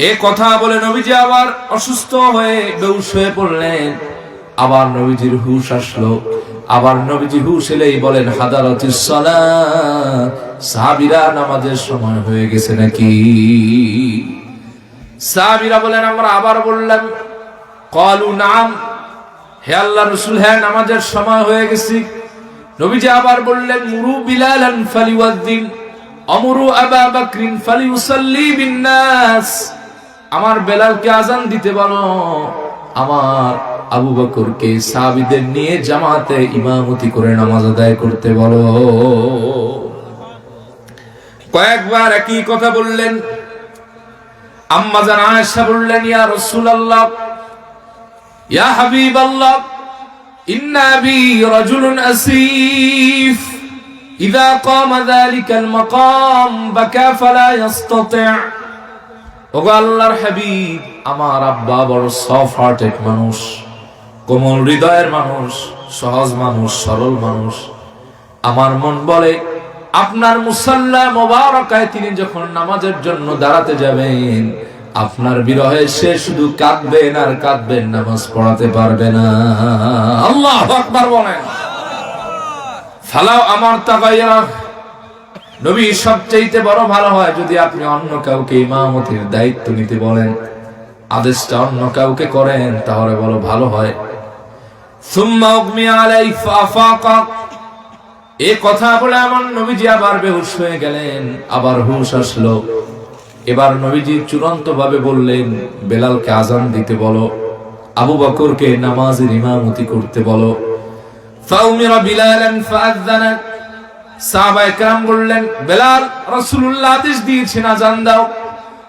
এই কথা বলে নবীজি আবার অসুস্থ হয়ে বেহুশ হয়ে পড়লেন। আবার নবীজির হুশ আসলো। আবার নবীজি হুশ এলেই বলেন, হাদারাতিস সালাহ, সাহাবীরা নামাজের সময় হয়ে গেছে নাকি? সাহাবীরা বলেন, আমরা আবার বললাম। ক্বালু নাম, হে আল্লাহর রাসূল, হ্যাঁ নামাজের সময় হয়ে গেছে। নবীজি আবার বললেন, মুরু বিলালান ফালিউয়াদ্দিন আমরু আবা বকরিন ফালিউসাল্লি বিন-নাস। আমার বেলালকে আযান দিতে বলো, আমার আবু বকরকে সাহাবীদের নিয়ে জামাতে ইমামতি করে নামাজ আদায় করতে বলো। কয়েকবার একই কথা বললেন। আম্মা জান আয়েশা বললেন, ইয়া রাসূলুল্লাহ, ইয়া হাবিবাল্লাহ, ইন্না বি রাজুলুন আসীফ ইযা কামা যালিকাল মাকাম বাকা ফালা ইস্তাতি'। ওগো আল্লাহর হাবিব, আমার আব্বা বড় সফট হার্টেড মানুষ, কোমল হৃদয়ের মানুষ, সহজ মানুষ, সরল মানুষ। আমার মন বলে আপনার মুসাল্লা মোবারকায় তিনি যখন নামাজের জন্য দাঁড়াতে যাবেন, আপনার বিরহে সে শুধু কাঁদবেন আর কাঁদবেন, নামাজ পড়াতে পারবে না। আল্লাহু আকবার বলেন। ফালাও আমার তাগাইয়া, নবী সবচেয়ে বড় ভালো হয় যদি আপনি অন্য কাউকে ইমামতির দায়িত্ব নিতে বলেন, আদেশটা অন্য কাউকে করেন, তাহলে বড় ভালো হয়। সুম্মা উগমি আলাইহি ফাফাকা। এই কথা বলে আমার নবীজি আবার বেহুশ হয়ে গেলেন। আবার হুশ আসলো। এবার নবীজি চূড়ান্ত ভাবে বললেন, বেলালকে আযান দিতে বলো, আবু বকরকে নামাজের ইমামতি করতে বলো। ফাউমিরা বিলালান ফাআযানা। সাহাবায়ে কেরাম বললেন, বেলাল, রাসূলুল্লাহ আদেশ দিয়েছেন আযান দাও।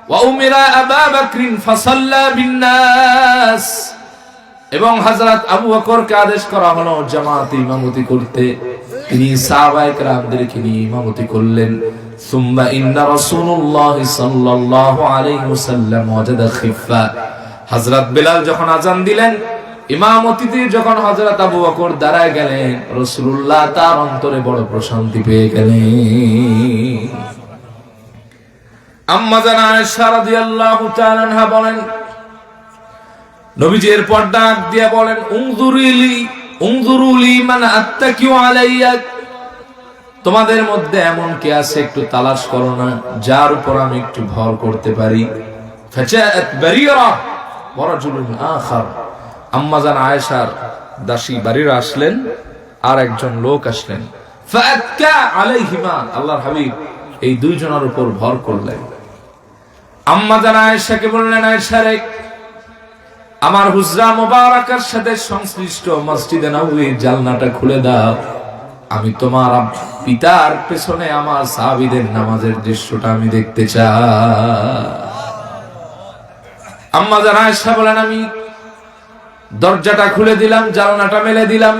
ওয়া উমিরা আবা বকরিন ফাসাল্লা বিন-নাস। এবং হযরত আবু বকরকে আদেশ করা হলো জামাতে ইমামতি করতে। তিনি সাহাবায়ে কেরামদেরকে নিয়ে ইমামতি করলেন। সুম্মা ইন্না রাসূলুল্লাহ সাল্লাল্লাহু আলাইহি ওয়াসাল্লাম ওয়াজাদা খিফা। হযরত বেলাল যখন আযান দিলেন, ইমামতিতে যখন হযরত আবু বকর দাঁড়ায় গেলেন, রাসূলুল্লাহ তার অন্তরে বড় প্রশান্তি পেয়ে গেলেন। আম্মা জান আয়েশা রাদিয়াল্লাহু তাআলা আনহা বলেন, নবীজি এরপর ডাক দিয়ে বলেন, উনজুরুলি মান আত্তাকিউ আলাইয়া। তোমাদের মধ্যে এমন কে আছে একটু তালাশ করো না, যার উপর আমি একটু ভর করতে পারি। ফাজাআত বারিরা ওয়া রাজুলুন আখার। আম্মা জান আয়েশার দাসী বারিরা আসলেন, আর একজন লোক আসলেন। ফাআতকা আলাইহিমা। আল্লাহর হাবিব এই দুইজনের উপর ভর করলেন। আম্মা জান আয়েশাকে বললেন, আয়েশা রে, আমার হুজরা মুবারাকার সাথে সংশ্লিষ্ট মসজিদে নববীর জালনাটা খুলে দাও, আমি তোমার পিতার পেছনে আমার সাহাবীদের নামাজের দৃশ্যটা আমি দেখতে চাই। আম্মা জান আয়েশা বলেন, আমি দরজাটা খুলে দিলাম, জালনাটা মেলে দিলাম।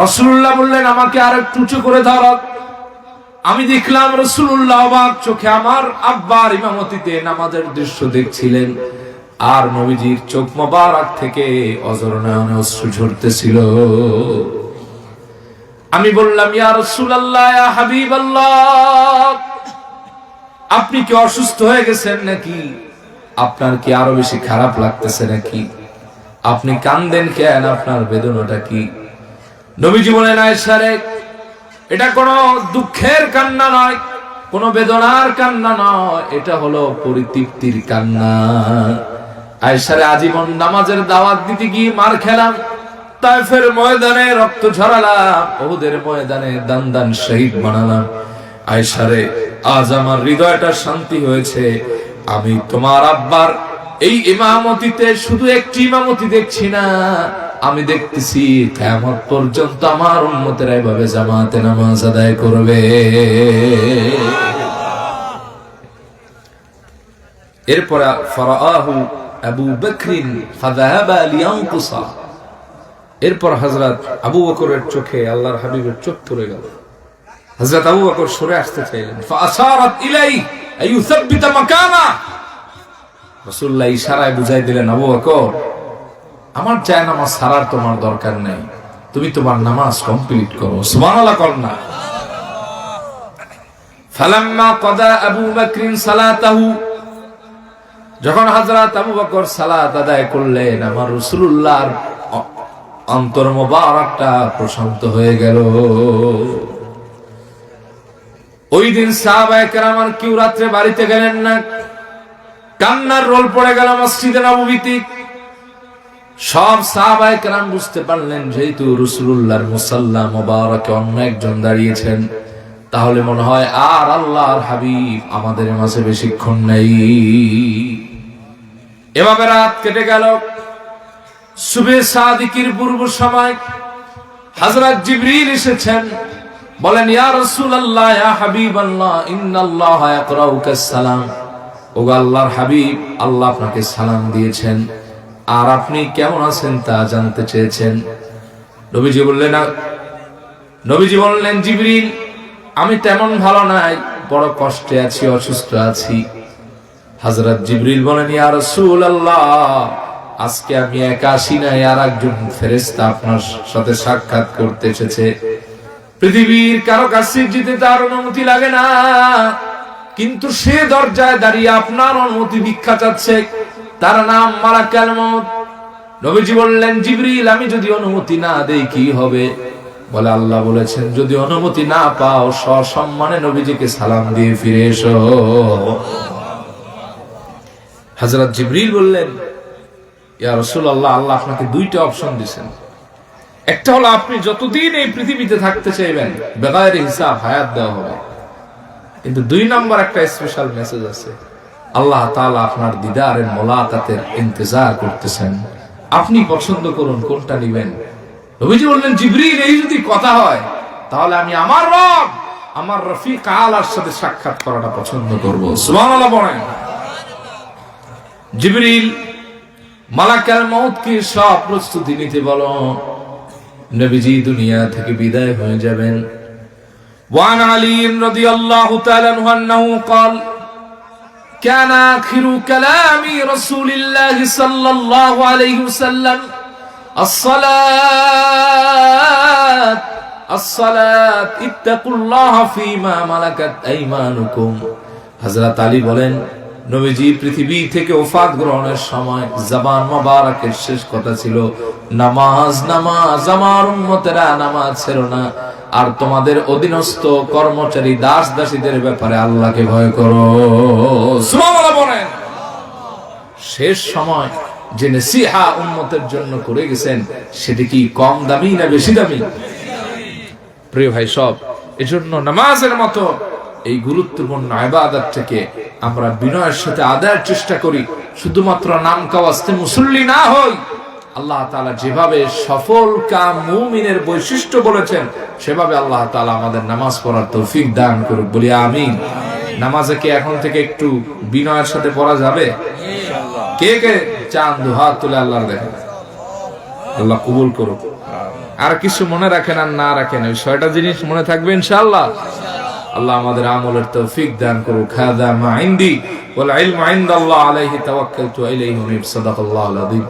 রাসূলুল্লাহ বললেন, আমাকে আর একটু উঁচু করে ধরো। আমি দেখলাম রাসূলুল্লাহ অবাক চোখে আমার আব্বার ইমামতিতে নামাজের দৃশ্য দেখছিলেন, আর নবীজির চোখ মোবারক থেকে অঝরনয়নে অশ্রু ঝরতেছিল। আমি বললাম, ইয়া রাসূলুল্লাহ, ইয়া হাবিবাল্লাহ, আপনি কি অসুস্থ হয়ে গেছেন নাকি? আপনার কি আরো বেশি খারাপ লাগতেছে নাকি? আপনি কান্দেন কেন? আপনার বেদনাটা কি? নবীজি বলেন, আয়েশা রে, এটা কোনো দুঃখের কান্না নয়, কোনো বেদনার কান্না নয়, এটা হলো পরিতৃপ্তির কান্না। আয়েশা রে, আজীবন নামাজের দাওয়াত দিতে গিয়ে মার খেলাম, তায়েফের ময়দানে রক্ত ঝরালাম, উহুদের ময়দানে দান দান শহীদ বানালাম। আয়েশা রে, আজ আমার হৃদয়টা শান্তি হয়েছে। আমি তোমার আব্বার এই ইমামতিতে শুধু একটি ইমামতি দেখছি না, আমি দেখতেছি কিয়ামত পর্যন্ত আমার উম্মতেরা এভাবে জামাতে নামাজ আদায় করবে। এরপর ফারাআহু আবু বকরিন ফাযাহাবা লিয়ানকুসা, এরপর হযরত আবু বকরের চোখে আল্লাহর হাবিবের চোখ পড়ে গেল। হযরত আবু বকর সরে আসতে চাইলেন, ফাআশারাত ইলাই আইয়ুসাব্বিতা মাকানা, রাসূলুল্লাহ ইশারায় বুঝাই দিলেন, আবু বকর, আমার চায় নামাজ ছাড়ার তোমার দরকার নেই, তুমি তোমার নামাজ কমপ্লিট করো। সুবহানাল্লাহ কর না। ফালাম্মা কাদা আবু বকর সালাতাহু, যখন হযরত আবু বকর সালাত আদায় করলেন, আমার রাসূলুল্লাহর অন্তর মোবারকটা প্রশান্ত হয়ে গেল। ওই দিন সাহাবায়ে কেরাম আর কেউ রাত্রে বাড়িতে গেলেন না, কান্নার রোল পড়ে গেল মসজিদে নববীতে। সব সাহাবায়ে কেরাম বুঝতে পারলেন, যেহেতু রাসূলুল্লাহর মুসাল্লা মোবারকে অন্য একজন দাঁড়িয়েছেন, তাহলে মনে হয় আর আল্লাহর হাবিব আমাদের মাঝে বেশিক্ষণ নেই। এভাবে রাত কেটে গেল। সুবহে সাদিকের পূর্ব সময় হযরত জিবরিল এসেছেন, বলেন, ইয়া রাসূলুল্লাহ, ইয়া হাবিবাল্লাহ, ইন্নাল্লাহা ইয়াকরাউকা সালাম। ওগো আল্লাহর হাবিব, আল্লাহ আপনাকে সালাম দিয়েছেন, আর আপনি কেমন আছেন তা জানতে চেয়েছেন। নবীজি বললেন, জিবরিল, আমি তেমন ভালো নাই, বড় কষ্টে আছি, অসুস্থ আছি। হযরত জিবরিল বলেন, ইয়া রাসূলুল্লাহ, আজকে আমি একা আসি নাই, আর একজন ফেরেশতা আপনার সাথে সাক্ষাৎ করতে এসেছে। পৃথিবীর কারো কাছে যেতে তার অনুমতি লাগে না, কিন্তু সে দরজায় দাঁড়িয়ে আপনার অনুমতি ভিক্ষা চাচ্ছে, তার নাম মালাকুল মউত। নবীজি বললেন, জিবরিল, আমি যদি অনুমতি না দেই কি হবে? বলে, আল্লাহ বলেছেন, যদি অনুমতি না পাও, সসম্মানে নবীজিকে সালাম দিয়ে ফিরে এসো। হযরত জিবরিল বললেন, ইয়া রাসূলুল্লাহ, আল্লাহ আপনাকে দুইটা অপশন দিয়েছেন। একটা হলো আপনি যতদিন এই পৃথিবীতে থাকতে চাইবেন বেগায়ের হিসাব হায়াত দেওয়া হবে, কিন্তু দুই নম্বর একটা স্পেশাল মেসেজ আছে, আল্লাহ তাআলা আপনার দিদারের মোলাকাতের ইন্তজার করতেছেন, আপনি পছন্দ করুন কোনটা নেবেন। নবীজি বললেন, জিবরিল, এই যদি কথা হয়, তাহলে আমি আমার রব, আমার রফিক আলার সাথে সাক্ষাৎ করাটা পছন্দ করব। সুবহানাল্লাহ বলেন। জিবরিল মালাকুল মউতকে সব প্রস্তুতি নিতে বলো, নবীজি দুনিয়া থেকে বিদায় হয়ে যাবেন। ওয়ান আলী রাদিয়াল্লাহু তাআলা আনহু قال كان آخر كلام رسول الله صلى الله عليه وسلم الصلاة اتقوا الله فيما ملكت أيمانكم। হযরত আলী বলেন, নবীজি পৃথিবী থেকে ওফাত গ্রহণের সময় জবান মোবারকের শেষ কথা ছিল, নামাজ নামাজ, আমার উম্মতেরা নামাজ ছেড়ো না, আর তোমাদের অধীনস্থ কর্মচারী দাস দাসীদের ব্যাপারে আল্লাহকে ভয় করো। সুবহানাল্লাহ বলেন। শেষ সময় যে নসিহা উম্মতের জন্য করে গেছেন, সেটা কি কম দামি না বেশি দামি? প্রিয় ভাই সব, এজন্য নামাজের মতো এই গুরুত্বপূর্ণ ইবাদত থেকে আমরা বিনয়ের সাথে আদায়ের চেষ্টা করি, শুধুমাত্র নাম কাওয়াস্তে মুসল্লি না হই। আল্লাহ তাআলা যেভাবে সফল কাম মুমিনের বৈশিষ্ট্য বলেছেন, সেভাবে আল্লাহ তাআলা আমাদের নামাজ পড়ার তৌফিক দান করুক, বলি আমিন। নামাজে কি এখন থেকে একটু বিনয়ের সাথে পড়া যাবে? ইনশাআল্লাহ। কে কে চান দুহাত তুলে আল্লাহর দেখেন, আল্লাহ কবুল করুক। আর কিছু মনে রাখেন আর না রাখেন, ওই 6টা জিনিস মনে থাকবে ইনশাআল্লাহ। আল্লাহ আমাদের আমলের তৌফিক দান করুক। হাযা মা ইনদি ওয়াল ইলমু ইনদাল্লাহ আলাইহি তাওয়াক্কালতু ইলাইহি মুনীব। সাদাকাল্লাহুল আযীম।